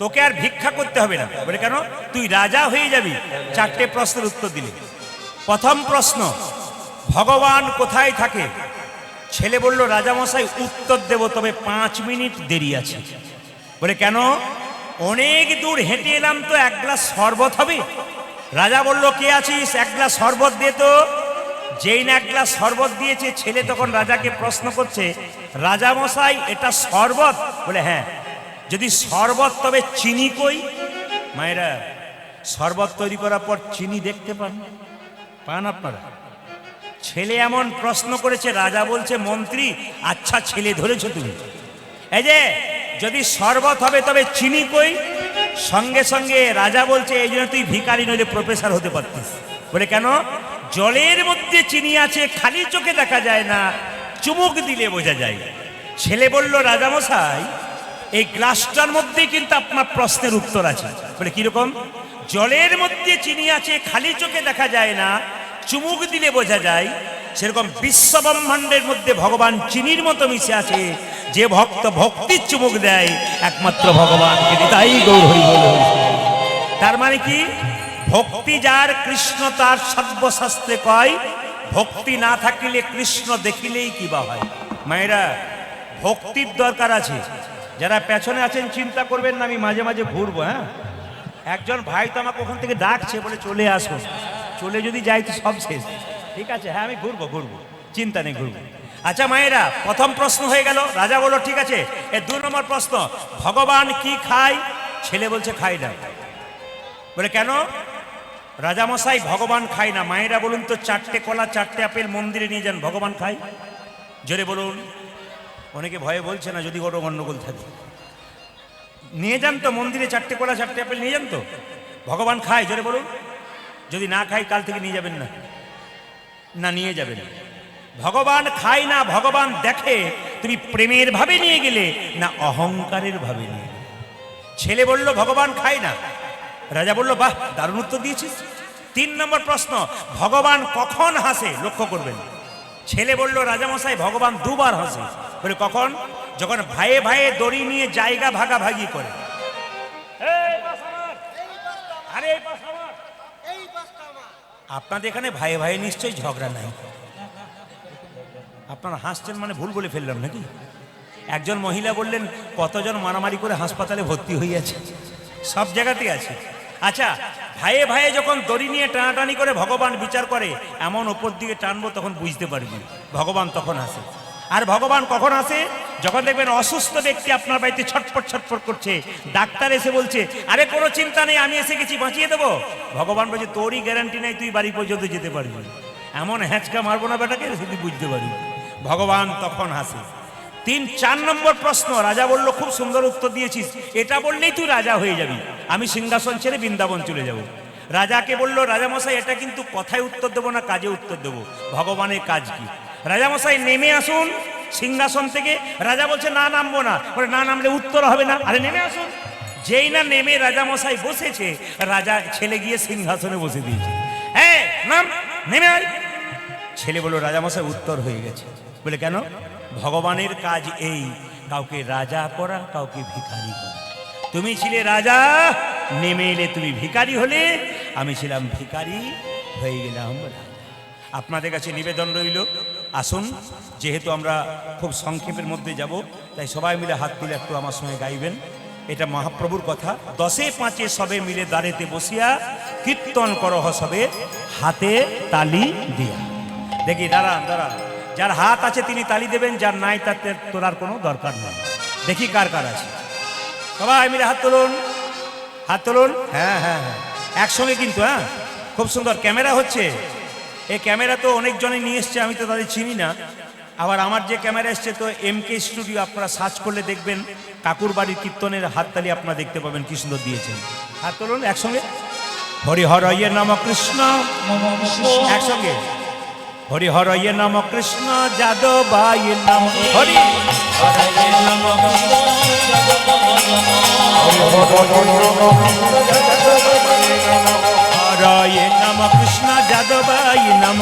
তোকে আর ভিক্ষা করতে হবে না। বলে কেন? তুই রাজা হয়ে যাবি 4টে প্রশ্নের উত্তর দিলে। প্রথম প্রশ্ন, ভগবান কোথায় থাকে? ছেলে বলল, রাজামশাই উত্তর দেব, তবে 5 মিনিট দেরি আছে। বলে কেন? অনেক দূর হেঁটে এলাম, তো 1 গ্লাস শরবত হবে। রাজা বলল, কে আছিস, 1 গ্লাস শরবত দে তো। যেই না 1 গ্লাস শরবত দিয়েছে, ছেলে তখন রাজাকে প্রশ্ন করছে, রাজামশাই এটা শরবত? বলে হ্যাঁ। যদি শরবত, তবে চিনি কই? মায়েরা, শরবত তৈরি করার পর চিনি দেখতে পান? পান আপনারা? ছেলে এমন প্রশ্ন করেছে, রাজা বলছে, মন্ত্রী আচ্ছা ছেলে ধরেছো তুমি, এই যে যদি শরবত হবে তবে চিনি কই? সঙ্গে সঙ্গে রাজা বলছে, এই জন্য তুই ভিখারি নইলে প্রফেসর হতে পারতিস। বলে কেন? জলের মধ্যে চিনি আছে, খালি চোখে দেখা যায় না, চুমুক দিলে বোঝা যায়। ছেলে বলল, রাজামশাই এই গ্লাসটার মধ্যে কিন্তু আপনার প্রশ্নের উত্তর আছে। বলে কিরকম? জলের মধ্যে চিনি আছে, খালি চোখে দেখা যায় না, চুমুক দিলে বোঝা যায়, সেরকম বিশ্ব ব্রহ্মাণ্ডের মধ্যে ভগবান চিনির মতো মিশে আছে। যে ভক্ত ভক্তির চুমুক দেয় একমাত্র ভগবানকে, তাই গৌর হরি বল। তার মানে কি? ভক্তি যার কৃষ্ণ তার সর্বশাস্ত্রে কয়, ভক্তি না থাকিলে কৃষ্ণ দেখিলেই কিবা হয়। মায়েরা, ভক্তির দরকার আছে। যারা পেছনে আছেন চিন্তা করবেন না, আমি মাঝে মাঝে ঘুরবো। হ্যাঁ, একজন ভাই তো আমাকে ওখান থেকে ডাকছে, বলে চলে আসো। চলে যদি যাই তো সব শেষ। ঠিক আছে, হ্যাঁ আমি ঘুরবো, চিন্তা নেই, ঘুরবো। আচ্ছা মায়েরা, প্রথম প্রশ্ন হয়ে গেল। রাজা বলল ঠিক আছে। এর 2 নম্বর প্রশ্ন, ভগবান কি খায়? ছেলে বলছে খায় না। বলে কেন? রাজামশাই ভগবান খায় না। মায়েরা বলুন তো, 4টে কলা 4টে আপেল মন্দিরে নিয়ে যান, ভগবান খায়? জোরে বলুন। অনেকে ভয়ে বলছে না, যদি কোনো গন্ডগোল থাকে। নিয়ে যান তো মন্দিরে, 4টে কলা 4টে আপেল নিয়ে যান তো, ভগবান খায়? জোরে বলুন। যদি না খাই কাল থেকে নিয়ে যাবেন না? না, নিয়ে যাবেন। ভগবান খায় না, ভগবান দেখে তুমি প্রেমের ভাবে নিয়ে গেলে না অহংকারের ভাবে নিয়ে গেলে। ছেলে বলল ভগবান খায় না। রাজা বলল, বাহ, দারুণ উত্তর দিয়েছিস। 3 নম্বর প্রশ্ন, ভগবান কখন হাসে? লক্ষ্য করবেন। ছেলে বলল, রাজামশাই ভগবান 2 বার হাসে। বলে কখন? যখন ভাইয়ে ভাইয়ে দড়ি নিয়ে জায়গা ভাগাভাগি করে। আপনাদের এখানে ভাইয়ে ভাইয়ে নিশ্চয়ই ঝগড়া নাই? আপনারা হাসছেন মানে ভুল বলে ফেললাম নাকি? একজন মহিলা বললেন, কতজন মারামারি করে হাসপাতালে ভর্তি হইয়াছে। সব জায়গাতেই আছে। আচ্ছা, ভাইয়ে ভাইয়ে যখন দড়ি নিয়ে টানাটানি করে ভগবান বিচার করে, এমন ওপর দিকে টানবো তখন বুঝতে পারবি ভগবান তখন আসে। আর ভগবান কখন আসে? যখন দেখবেন অসুস্থ ব্যক্তি আপনার বাড়িতে ছটফট ছটফট করছে, ডাক্তার এসে বলছে, আরে কোনো চিন্তা নেই, আমি এসে গেছি, বাঁচিয়ে দেবো। ভগবান বলছে, তোরই গ্যারান্টি নেই তুই বাড়ি পর্যন্ত যেতে পারবি। এমন হ্যাঁচকা মারবো না বেটাকে, সেটি বুঝতে পারবি। ভগবান তখন হাসে। 4 নম্বর প্রশ্ন, রাজা বলল, খুব সুন্দর উত্তর দিয়েছিস, এটা বললেই তুই রাজা হয়ে যাবি, আমি সিংহাসন ছেড়ে বৃন্দাবন চলে যাব। রাজাকে বলল, রাজামশাই এটা কিন্তু কথায় উত্তর দেবো না, কাজে উত্তর দেবো। ভগবানের কাজ কি? রাজামশাই নেমে আসুন সিংহাসন থেকে। রাজা বলছে, না নামবো না। বলে, না নামলে উত্তর হবে না। আরে নেমে আসুন। যেই না নেমে রাজামশাই বসেছে, রাজা ছেলে গিয়ে সিংহাসনে বসে দিয়েছে। হ্যাঁ, নাম, নেমে আয়। ছেলে বলল, রাজামশাই উত্তর হয়ে গেছে। বলে কেন? ভগবানের কাজ এই, কাউকে রাজা করা, কাউকে ভিখারি করা। তুমি ছিলে রাজা, নেমে এলে তুমি ভিখারি হলে, আমি ছিলাম ভিখারি, হয়ে গেলাম রাজা। আপনাদের কাছে নিবেদন রইল, আসুন, যেহেতু আমরা খুব সংক্ষেপের মধ্যে যাব, তাই সবাই মিলে হাত তুলে একটু আমার সঙ্গে গাইবেন। এটা মহাপ্রভুর কথা। 10এ 5 সবে মিলে দাঁড়েতে বসিয়া, কীর্তন করহ সবে হাতে তালি দিয়া। দেখি, দাঁড়ান দাঁড়ান, যার হাত আছে তিনি তালি দেবেন, যার নাই তাতে তোলার কোনো দরকার নেই। দেখি কার কার আছে। সবাই মিলে হাত তুলুন, হাত তুলুন। হ্যাঁ হ্যাঁ হ্যাঁ, একসঙ্গে কিন্তু। হ্যাঁ, খুব সুন্দর ক্যামেরা হচ্ছে। এই ক্যামেরা তো অনেকজনই নিয়ে এসছে, আমি তো তাদের চিনি না। আবার আমার যে ক্যামেরা এসছে তো MK স্টুডিও, আপনারা সার্চ করলে দেখবেন কাকুর বাড়ির কীর্তনের হাততালি আপনারা দেখতে পাবেন, কি সুন্দর দিয়েছেন। হাত তুলুন একসঙ্গে। হরি হরয়ে নম কৃষ্ণ, একসঙ্গে। হরি হরয়ে নম কৃষ্ণ যাদবায় নম। হরি হরয়ে নম কৃষ্ণ যাদবায় নম।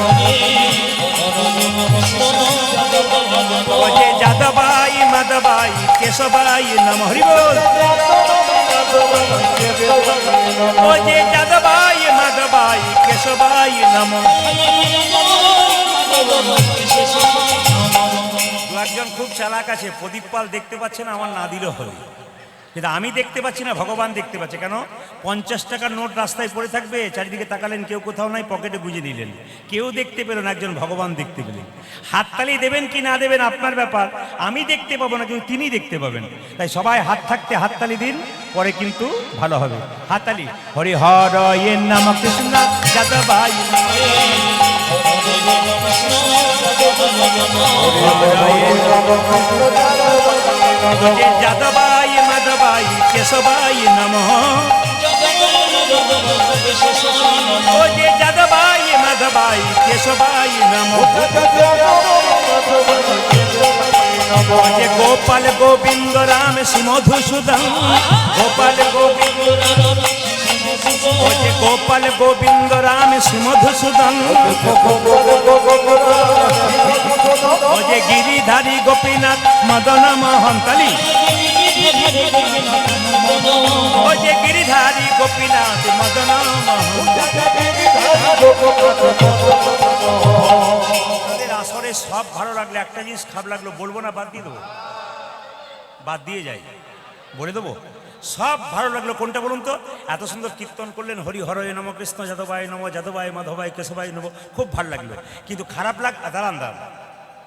ওজে যাদবায় মাধবায় কেশবায় নম। হরি বল। ওজে যাদবায় মাধবায় কেশবায় নম। দু একজন খুব চালাক আছে, প্রদীপ পাল দেখতে পাচ্ছেন, আমার না দিলেও হবে, কিন্তু আমি দেখতে পাচ্ছি না, ভগবান দেখতে পাচ্ছে। কেন? 50 টাকার নোট রাস্তায় পড়ে থাকবে, চারিদিকে তাকালেন, কেউ কোথাও নাই, পকেটে গুঁজে নিলেন, কেউ দেখতে পেলেন, একজন ভগবান দেখতে পেলেন। হাততালি দেবেন কি না দেবেন আপনার ব্যাপার, আমি দেখতে পাবো না, কিন্তু তিনি দেখতে পাবেন। তাই সবাই হাত থাকতে হাততালি দিন, পরে কিন্তু ভালো হবে। হাততালি। হরি হরয়ে নম কৃষ্ণ যাদবায় নম। যে যাদবাই মাধবাই কেশবাই নমঃ ও যে যাদবাই মাধবাই কেশবাই নমঃ ও যে গোপাল গোবিন্দ রাম শ্রী মধুসূদন গোপাল গোবিন্দ ও যে গোপাল গোবিন্দ রাম শ্রী মধুসূদন ও যে গিরিধারী গোপীনাথ মদন মোহন কালী ও যে গিরিধারী গোপীনাথ মদন মোহন আমাদের আসরে সব ভালো লাগলো, একটা জিনিস খারাপ লাগলো, বলবো না বাদ দিয়ে দেবো? বাদ দিয়ে যাই, বলে দেবো। সব ভালো লাগলো কোনটা বলুন তো? এত সুন্দর কীর্তন করলেন, হরি হরয় নম কৃষ্ণ যাদবায় নম যাদবায় মাধবায় কেশবায় নম, খুব ভালো লাগলো। কিন্তু খারাপ দাঁড়ান দাঁড়ান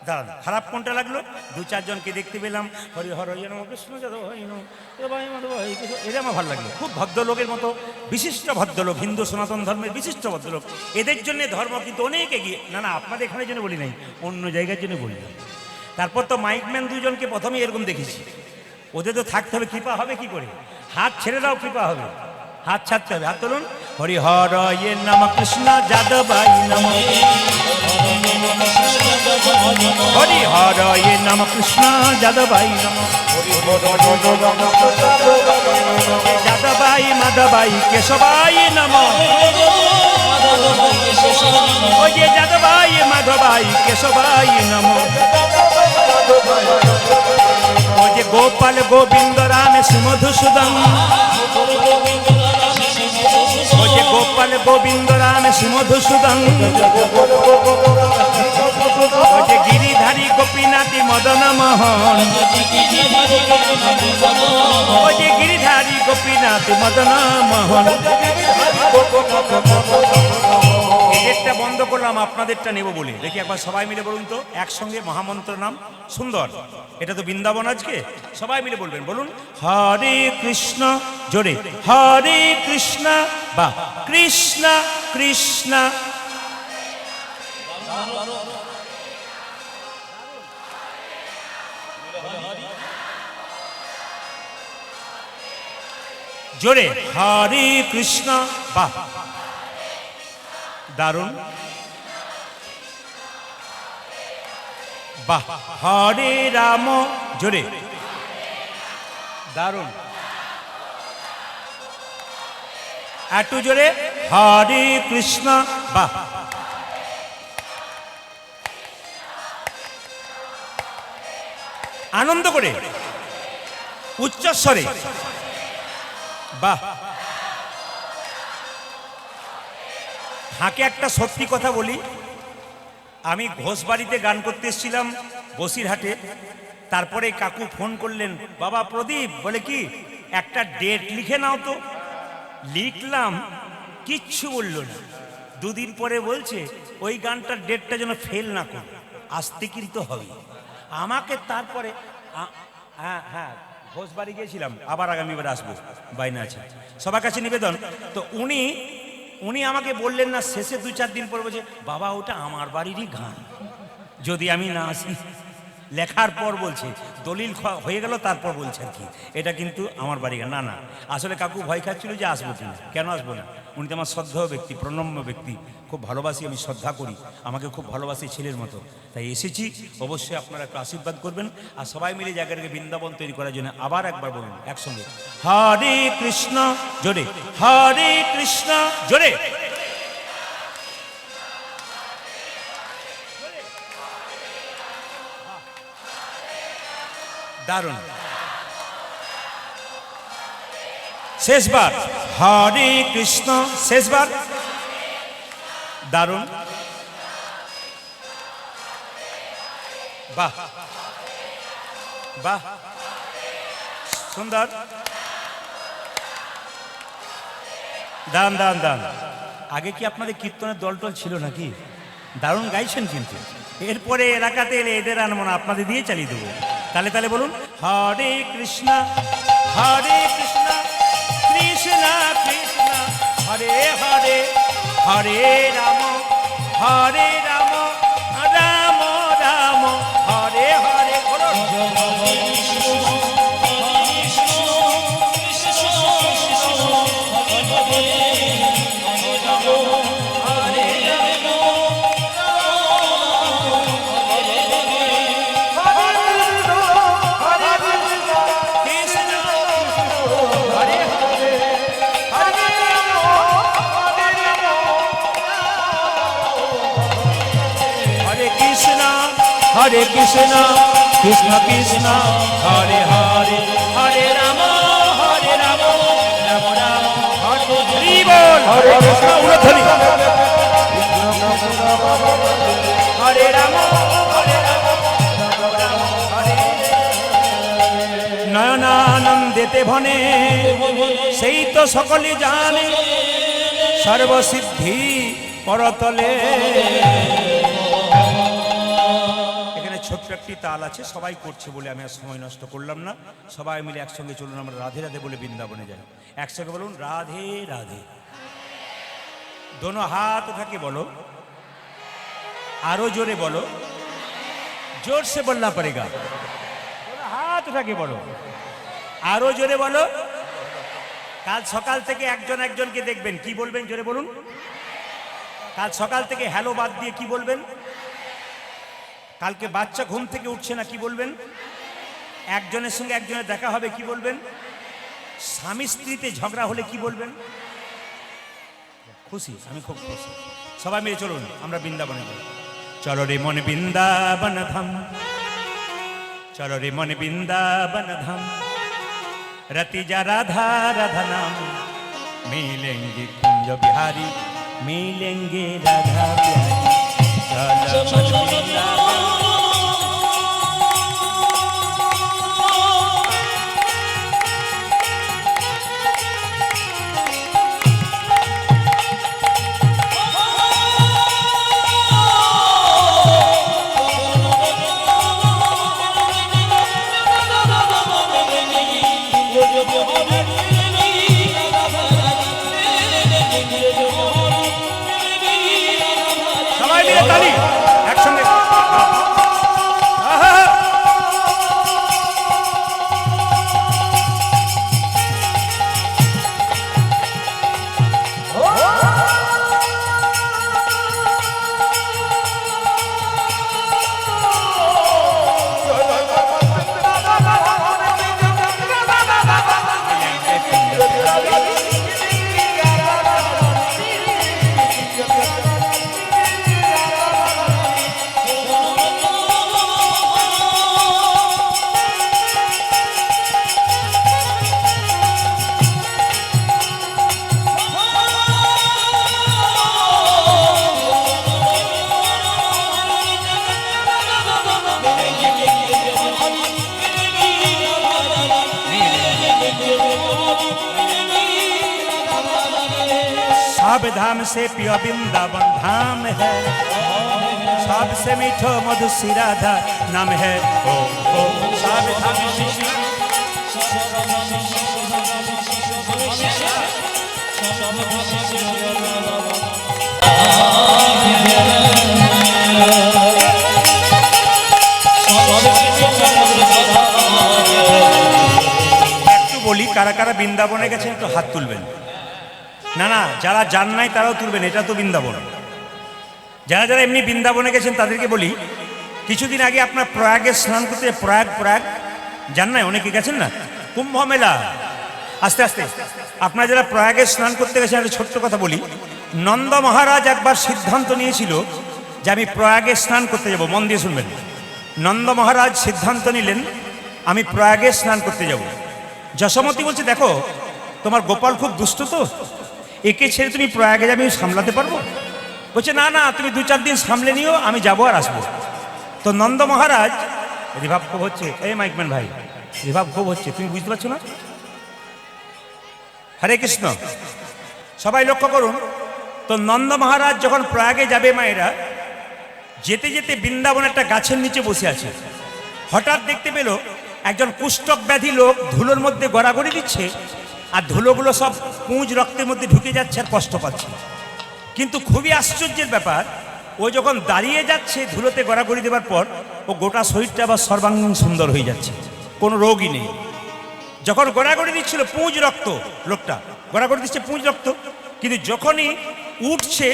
দাঁড়ান, খারাপ কোনটা লাগলো? দু চারজনকে দেখতে পেলাম, হরি হরয় নম কৃষ্ণ যাদবায় নম যাদবায় মাধবায় কেশবায়, এটা আমার ভালো লাগলো। খুব ভদ্রলোকের মতো, বিশিষ্ট ভদ্রলোক, হিন্দু সনাতন ধর্মের বিশিষ্ট ভদ্রলোক। এদের জন্য ধর্ম কিন্তু অনেক এগিয়ে। না না, আপনাদের এখানে জন্য বলি নাই, অন্য জায়গার জন্য বলি। তারপর তো মাইকম্যান দুজনকে প্রথমেই এরকম দেখেছি, ওদের তো থাকতে হবে, কৃপা হবে কি করে? হাত ছেড়ে দাও, কৃপা হবে। হাত ছাড়তে হবে, হাত তুলুন। হরি হরয়ে নম কৃষ্ণ যাদবায় নম হরি হরয়ে নম কৃষ্ণ যাদবায় নম যাদবায় মাধবায় কেশবায় নম ও যে যাদবায় মাধবায় কেশবায় নম ও যে গোপাল গোবিন্দ রাম শ্রী মধুসূদন ও যে গোপাল গোবিন্দ রাম শ্রী মধুসূদন ও যে গিরিধারী গোপীনাথী মদন মোহন ও যে গিরিধারী গোপীনাথী মদন মোহন। এদেরটা বন্ধ করলাম, আপনাদেরটা নেব বলে। দেখি একবার সবাই মিলে বলুন তো একসঙ্গে মহামন্ত্র নাম সুন্দর। এটা তো বৃন্দাবন, আজকে সবাই মিলে বলবেন, বলুন হরে কৃষ্ণ, জোরে হরে কৃষ্ণ বা কৃষ্ণ কৃষ্ণ জোরে হরে কৃষ্ণ বা দারুণ বাহ হরে রাম, জোরে দারুণ একটু জোরে হরে কৃষ্ণ বাহ আনন্দ করে উচ্চস্বরে বাহ। হাঁকে একটা সত্যি কথা বলি, আমি ঘোষবাড়িতে গান করতে এসেছিলাম বসিরহাটে। তারপরে কাকু ফোন করলেন, বাবা প্রদীপ, বলে কি একটা ডেট লিখে নাও তো। লিখলাম, কিচ্ছু বললো না। দুদিন পরে বলছে ওই গানটার ডেটটা যেন ফেল না করে, আসতে কিন্তু হবে আমাকে। তারপরে হ্যাঁ হ্যাঁ ঘোষবাড়ি গিয়েছিলাম, আবার আগামীবার আসবো, বাইনা আছে। সবার কাছে নিবেদন। তো উনি আমাকে বললেন না, শেষে দু চার দিন পর বলছে, বাবা ওটা আমার বাড়িরই গান, যদি আমি না আসি। লেখার পর বলছে, দলিল হয়ে গেল, তারপর বলছে আর কি এটা কিন্তু আমার বাড়ি গান। না না, আসলে কাকু ভয় খাচ্ছিল যে আসবো কিনা। কেন আসবো না? উনি তো আমার শ্রদ্ধেয় ব্যক্তি, প্রণম্য ব্যক্তি, খুব ভালোবাসি, আমি শ্রদ্ধা করি, আমাকে খুব ভালোবাসি ছেলের মতো। তাই এসেছি, অবশ্যই আপনারা একটু আশীর্বাদ করবেন। আর সবাই মিলে জায়গাটাকে বৃন্দাবন তৈরি করার জন্য আবার একবার বলুন একসঙ্গে হরে কৃষ্ণ, জোরে হরে কৃষ্ণ, জোরে দারুণ। শেষবার হরে কৃষ্ণ, শেষবার দারুণ বাহ বাহ সুন্দর। দান দান দান। আগে কি আপনাদের কীর্তনের দলটল ছিল নাকি? দারুণ গাইছেন কিন্তু। এরপরে এলাকাতে এলে এদের আনবো না, আপনাদের দিয়ে চালিয়ে দেবো। তাহলে তাহলে বলুন হরে কৃষ্ণ হরে কৃষ্ণ কৃষ্ণ কৃষ্ণ হরে হরে, হরে রাম হরে কৃষ্ণ কৃষ্ণ কৃষ্ণ হরে হরে হরে রাম রাম রাম হরে বল হরে কৃষ্ণ উলধ্বনি হরে রাম নয়নানন্দেতে ভনে সেই তো সকলে জানে সর্বসিদ্ধি পরতলে। এখানে ছোট্ট একটি তাল আছে, সবাই করছে বলে আমি আর সময় নষ্ট করলাম না। সবাই মিলে একসঙ্গে চলুন, আমরা রাধে রাধে বলে বৃন্দাবনে যাই। একসঙ্গে বলুন রাধে রাধে। দোনো হাত উঠাকে বলো, আরো জোরে বলো, জোর সে বলনা পড়েগা। হাত উঠাকে বলো, আরো জোরে বলো। কাল সকাল থেকে একজন একজনকে দেখবেন, কি বলবেন জোরে বলুন। কাল সকাল থেকে হ্যালো বাদ দিয়ে কি বলবেন? কালকে বাচ্চা ঘুম থেকে উঠছে না, কি বলবেন? একজনের সঙ্গে একজনের দেখা হবে, কি বলবেন? স্বামী স্ত্রীতে ঝগড়া হলে কি বলবেন? খুশি, আমি খুব খুশি। সবাই মিলে চলুন আমরা বৃন্দাবনে যাই। চলো রে মন বৃন্দাবন ধাম, চলো রে মন বৃন্দাবন ধাম, रति जा राधा राधा नाम, मिलेंगे कुंज बिहारी, मिलेंगे राधा प्यारी। चलो সবাই মিলে তালি একসঙ্গে। सब धाम से प्रिय वृंदावन धाम है, सबसे मीठो मधुसी राधा नाम है। ओ ओ सब धाम একটু বলি, কারা কারা বৃন্দাবনে গেছেন একটু হাত তুলবেন। না না, যারা যান নাই তারাও তুলবেন, এটা তো বৃন্দাবন। যারা যারা এমনি বৃন্দাবনে গেছেন তাদেরকে বলি, কিছুদিন আগে আপনার প্রয়াগে স্নান করতে, প্রয়াগ যান নাই, অনেকে গেছেন না, কুম্ভ মেলা। আস্তে আস্তে আপনারা যারা প্রয়াগে স্নান করতে গেছেন, একটা ছোট্ট কথা বলি। নন্দ মহারাজ একবার সিদ্ধান্ত নিয়েছিল যে আমি প্রয়াগে স্নান করতে যাব। মন দিয়ে শুনবেন। নন্দ মহারাজ সিদ্ধান্ত নিলেন আমি প্রয়াগে স্নান করতে যাব। যশোমতী বলছে, দেখো তোমার গোপাল খুব দুষ্ট, তো একে ছেড়ে তুমি প্রয়াগে যাবে, আমি সামলাতে পারবো? বলছে না না, তুমি 2-4 দিন সামলে নিও, আমি যাবো আর আসবো। তো নন্দ মহারাজ, রিভাব খুব হচ্ছে, এই মাইকম্যান ভাই রিভাব খুব হচ্ছে, তুমি বুঝতে পারছো না? হরে কৃষ্ণ, সবাই লক্ষ্য করুন। তো নন্দ মহারাজ যখন প্রয়াগে যাবে, মায়েরা যেতে যেতে বৃন্দাবন একটা গাছের নিচে বসে আছে। হঠাৎ দেখতে পেল একজন কুষ্ঠক ব্যাধি লোক ধুলোর মধ্যে গড়াগড়ি দিচ্ছে, আর ধুলোগুলো সব পুঁজ রক্তের মধ্যে ঢুকে যাচ্ছে আর কষ্ট পাচ্ছে। কিন্তু খুবই আশ্চর্যের ব্যাপার, ও যখন দাঁড়িয়ে যাচ্ছে ধুলোতে গড়াগড়ি দেওয়ার পর, ও গোটা শরীরটা আবার সর্বাঙ্গীন সুন্দর হয়ে যাচ্ছে, কোনো রোগই নেই। যখন গড়াগড়ি দিচ্ছিল পুঁজ রক্ত, লোকটা গড়াগড়ি দিচ্ছে পুঁজ রক্ত, কিন্তু যখনই উঠছে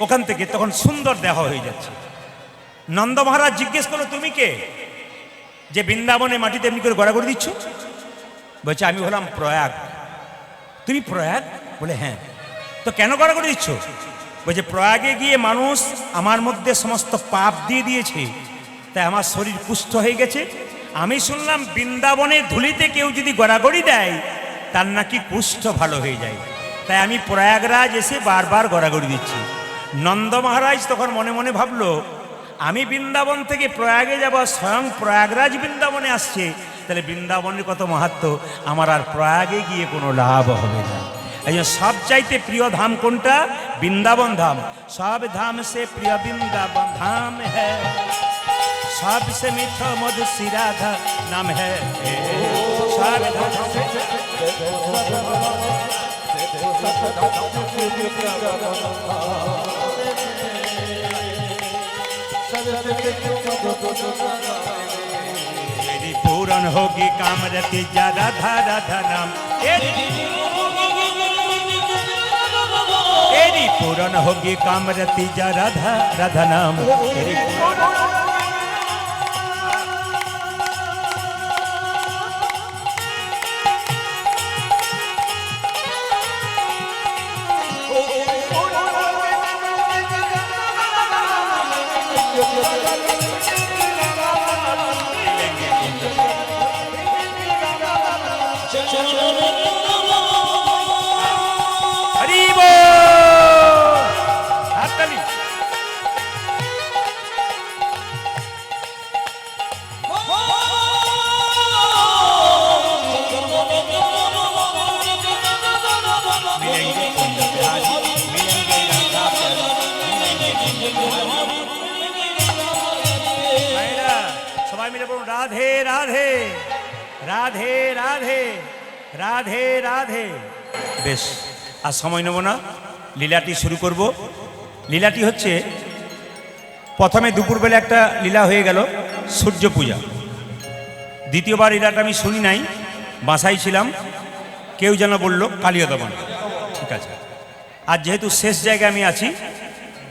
ওখান থেকে তখন সুন্দর দেহ হয়ে যাচ্ছে। নন্দ মহারাজ জিজ্ঞেস করলো, তুমি কে, যে বৃন্দাবনে মাটিতে এমনি করে গড়াগড়ি দিচ্ছ? বলছে আমি হলাম প্রয়াগ। তুমি প্রয়াগ? বলে হ্যাঁ। তো কেন গড়াগড়ি দিচ্ছ? বলছে প্রয়াগে গিয়ে মানুষ আমার মধ্যে সমস্ত পাপ দিয়ে দিয়েছে, তাই আমার শরীর পুষ্ট হয়ে গেছে। আমি শুনলাম বৃন্দাবনের ধুলিতে কেউ যদি গড়াগড়ি দেয় তার নাকি কুষ্ঠ ভালো হয়ে যায়। তাই আমি প্রয়াগরাজ এসে বারবার গড়াগড়ি দিচ্ছি। নন্দ মহারাজ তখন মনে মনে ভাবলো, আমি বৃন্দাবন থেকে প্রয়াগে যাব, স্বয়ং প্রয়াগরাজ বৃন্দাবনে আসছে, তাহলে বৃন্দাবনের কত মাহাত্ম্য, আমার আর প্রয়াগে গিয়ে কোনো লাভ হবে না। এই জন্য সব চাইতে প্রিয় ধাম কোনটা? বৃন্দাবন ধাম। সব ধাম সে প্রিয় বৃন্দাবন ধাম হ্যাঁ, सबसे मीठा मधु राधा नाम है। मेरी पूर्ण होगी कामरति जा राधा राधा नाम, तेरी पूर्ण होगी कामरति जा राधा राधा नाम। तेरी সবাই মিলে বলুন রাধে রাধে রাধে রাধে রাধে রাধে। বেশ, আর সময় নেব না, লীলাটি শুরু করব। লীলাটি হচ্ছে, প্রথমে দুপুরবেলা একটা লীলা হয়ে গেল সূর্য পূজা। দ্বিতীয়বার লীলাটা আমি শুনি নাই, বাসায় ছিলাম, কেউ যেন বলল কালীয় দমন। ঠিক আছে, আর যেহেতু শেষ জায়গায় আমি আছি,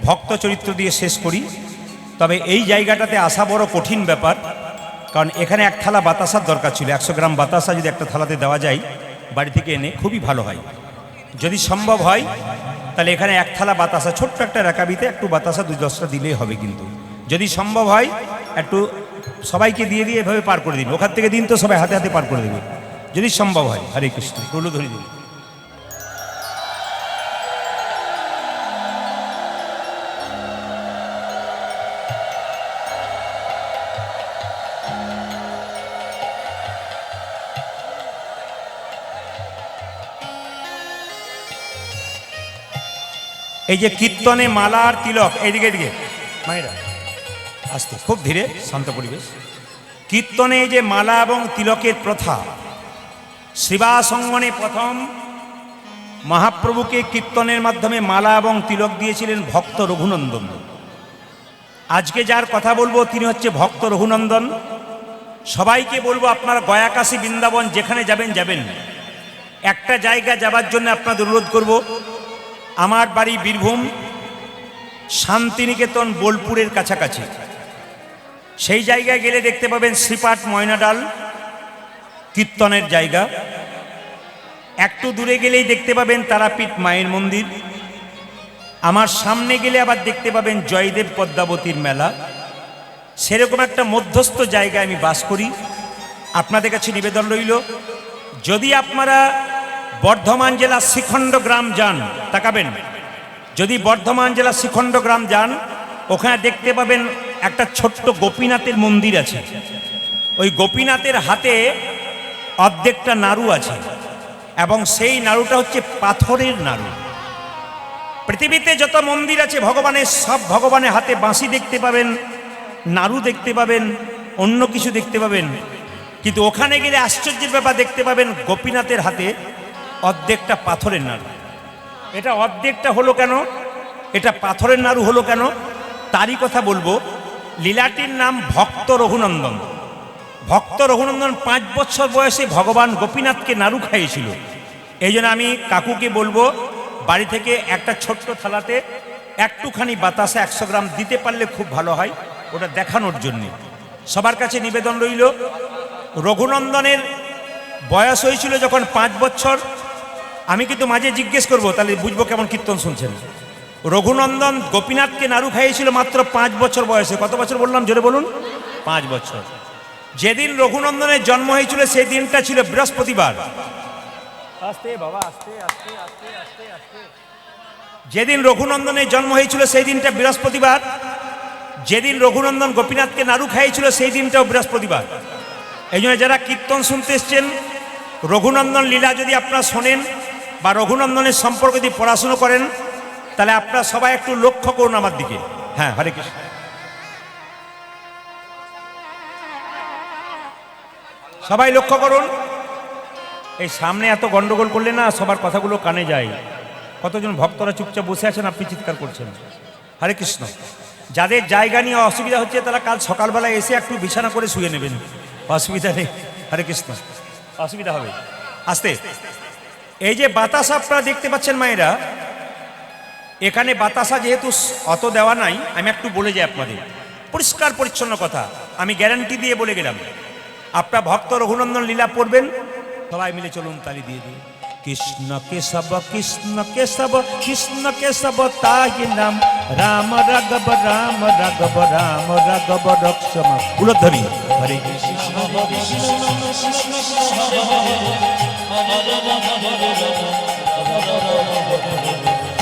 ভক্ত চরিত্র দিয়ে শেষ করি। তবে এই জায়গাটাতে আসা বড় কঠিন ব্যাপার, কারণ এখানে এক থালা বাতাসার দরকার ছিল। 100 গ্রাম বাতাসা যদি একটা থালাতে দেওয়া যায় বাড়ি থেকে এনে, খুবই ভালো হয়। যদি সম্ভব হয় তাহলে এখানে এক থালা বাতাসা, ছোট্ট একটা রেকাবিতে একটু বাতাসা 2-10টা দিলেই হবে। কিন্তু যদি সম্ভব হয় একটু সবাইকে দিয়ে দিয়ে এভাবে পার করে দিন, ওখান থেকে দিন তো সবাই হাতে হাতে পার করে দেবে যদি সম্ভব হয়। হরে কৃষ্ণ, টুলু ধরে দিন। এই যে কীর্তনে মালা আর তিলক, এইদিকে এদিকে মায়েরা আসতে, খুব ধীরে, শান্ত পরিবেশ। কীর্তনে এই যে মালা এবং তিলকের প্রথা, শিবাসঙ্গনে প্রথম মহাপ্রভুকে কীর্তনের মাধ্যমে মালা এবং তিলক দিয়েছিলেন ভক্ত রঘুনন্দন। আজকে যার কথা বলবো তিনি হচ্ছে ভক্ত রঘুনন্দন। সবাইকে বলবো, আপনারা গয়াকাশী বৃন্দাবন যেখানে যাবেন যাবেন, একটা জায়গা যাবার জন্য আপনাদের অনুরোধ করব। আমার বাড়ি বীরভূম, শান্তিনিকেতন বোলপুরের কাছাকাছি। সেই জায়গায় গেলে দেখতে পাবেন শ্রীপাঠ ময়নাডাল কীর্তনের জায়গা। একটু দূরে গেলেই দেখতে পাবেন তারাপীঠ মায়ের মন্দির। আমার সামনে গেলে আবার দেখতে পাবেন জয়দেব পদ্মাবতীর মেলা। সেরকম একটা মধ্যস্থ জায়গায় আমি বাস করি। আপনাদের কাছে নিবেদন রইল, যদি আপনারা বর্ধমান জেলা শ্রীখণ্ড গ্রাম যান, তাকাবেন, যদি বর্ধমান জেলা শ্রীখণ্ড গ্রাম যান, ওখানে দেখতে পাবেন একটা ছোট্ট গোপীনাথের মন্দির আছে। ওই গোপীনাথের হাতে অর্ধেকটা নাড়ু আছে, এবং সেই নাড়ুটা হচ্ছে পাথরের নাড়ু। পৃথিবীতে যত মন্দির আছে ভগবানের, সব ভগবানের হাতে বাঁশি দেখতে পাবেন, নাড়ু দেখতে পাবেন, অন্য কিছু দেখতে পাবেন, কিন্তু ওখানে গেলে আশ্চর্যের ব্যাপার দেখতে পাবেন গোপীনাথের হাতে অর্ধেকটা পাথরের নাড়ু। এটা অর্ধেকটা হলো কেন, এটা পাথরের নাড়ু হলো কেন, তারই কথা বলবো। লীলাটির নাম ভক্ত রঘুনন্দন। ভক্ত রঘুনন্দন 5 বছর বয়সে ভগবান গোপীনাথকে নাড়ু খাইয়েছিল। এই জন্য আমি কাকুকে বলবো, বাড়ি থেকে একটা ছোট্ট থালাতে একটুখানি বাতাসা 100 গ্রাম দিতে পারলে খুব ভালো হয়, ওটা দেখানোর জন্যে। সবার কাছে নিবেদন রইল, রঘুনন্দনের বয়স হয়েছিল যখন 5 বছর। আমি কিন্তু মাঝে জিজ্ঞেস করব, তাহলে বুঝবো কেমন কীর্তন শুনছেন। রঘুনন্দন গোপীনাথকে নাড়ু খাইয়েছিল মাত্র 5 বছর বয়সে। কত বছর বললাম, জোরে বলুন? 5 বছর। যেদিন রঘুনন্দনের জন্ম হয়েছিল সেই দিনটা ছিল বৃহস্পতিবার। আস্তে বাবা, আস্তে আস্তে আস্তে আস্তে আস্তে। যেদিন রঘুনন্দনের জন্ম হয়েছিল সেই দিনটা বৃহস্পতিবার। যেদিন রঘুনন্দন গোপীনাথকে নাড়ু খাইয়েছিল সেই দিনটাও বৃহস্পতিবার। এই জন্য যারা কীর্তন শুনতে এসছেন, রঘুনন্দন লীলা যদি আপনারা শোনেন বা রঘুনন্দনের সম্পর্কে যদি পড়াশুনো করেন, তাহলে আপনারা সবাই একটু লক্ষ্য করুন আমার দিকে। হ্যাঁ, হরে কৃষ্ণ। সবাই লক্ষ্য করুন। এই সামনে এত গন্ডগোল করলে না সবার কথাগুলো কানে যায়। কতজন ভক্তরা চুপচাপ বসে আছেন, আপনি চিৎকার করছেন। হরে কৃষ্ণ। যাদের জায়গা নিয়ে অসুবিধা হচ্ছে তারা কাল সকালবেলায় এসে একটু বিছানা করে শুয়ে নেবেন, অসুবিধা নেই। হরে কৃষ্ণ। অসুবিধা হবে আস্তে। এই যে বাতাসা আপনারা দেখতে পাচ্ছেন মায়েরা, এখানে বাতাসা যেহেতু অত দেওয়া নাই, আমি একটু বলে যাই আপনাদের পরিষ্কার পরিচ্ছন্ন কথা, আমি গ্যারান্টি দিয়ে বলে গেলাম। আপনারা ভক্ত রঘুনন্দন লীলা পড়বেন, সবাই মিলে চলুন তালি দিয়ে দিই। কৃষ্ণ কেশব কৃষ্ণ কেশব কৃষ্ণ কেশব তাই নাম, রাম রাঘব রাম রাঘব রাম রাঘব রক্ষম। উলধ্বনি হরে কৃষ্ণ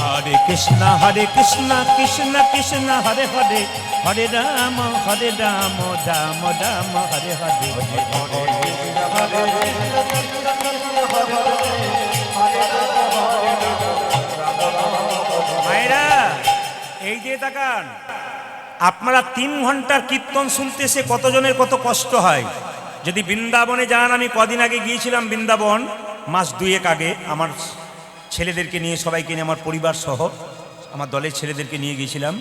হরে কৃষ্ণ হরে কৃষ্ণ কৃষ্ণ কৃষ্ণ হরে হরে, হরে রাম রাম রাম হরে হরে। মায়েরা এই যে তাকান, আপনারা 3 ঘন্টার কীর্তন শুনতে এসে কতজনের কত কষ্ট হয়। যদি বৃন্দাবনে যান, আমি কদিন আগে গিয়েছিলাম বৃন্দাবন, মাস 2 আগে, আমার ছেলেদেরকে নিয়ে, সবাইকে নিয়ে, আমার পরিবার সহ আমার দলের ছেলেদেরকে নিয়ে গিয়েছিলাম।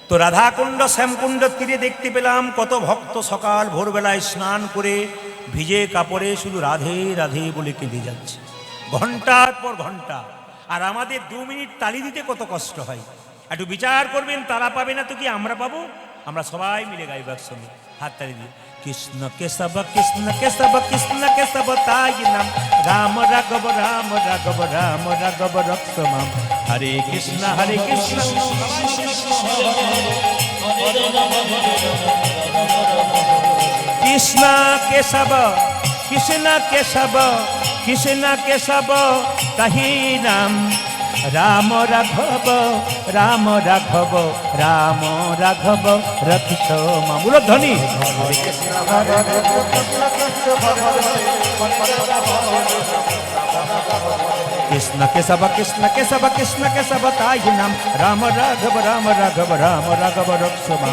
তো রাধাকুণ্ড শ্যামকুণ্ড তীরে দেখতে পেলাম কত ভক্ত সকাল ভোরবেলায় স্নান করে ভিজে কাপড়ে শুধু রাধে রাধে বলে কেঁদে যাচ্ছে ঘন্টার পর ঘন্টা। আর আমাদের 2 মিনিট তালি দিতে কত কষ্ট হয়। একটু বিচার করবেন, তারা পাবে না তো কি আমরা পাবো? আমরা সবাই মিলে গাইব একসঙ্গে, হাত তালি দিয়ে। কৃষ্ণ কেশব কৃষ্ণ কেশব কৃষ্ণ কেশব তাই নাম, রাম রাঘব রাম রাঘব রাম রাঘব রক্ষম। হরে কৃষ্ণ হরে কৃষ্ণ কৃষ্ণ কেশব কৃষ্ণ কেশব কৃষ্ণ কেশব তাহি নাম, রাম রাঘব রাম রাঘব রাম রাঘব রক্ষম। মূলধ্বনি কৃষ্ণ কেশব কৃষ্ণ কেশব কৃষ্ণ কেশব তাই নাম, রাম রাঘব রাম রাঘব রাম রাঘব রক্ষম।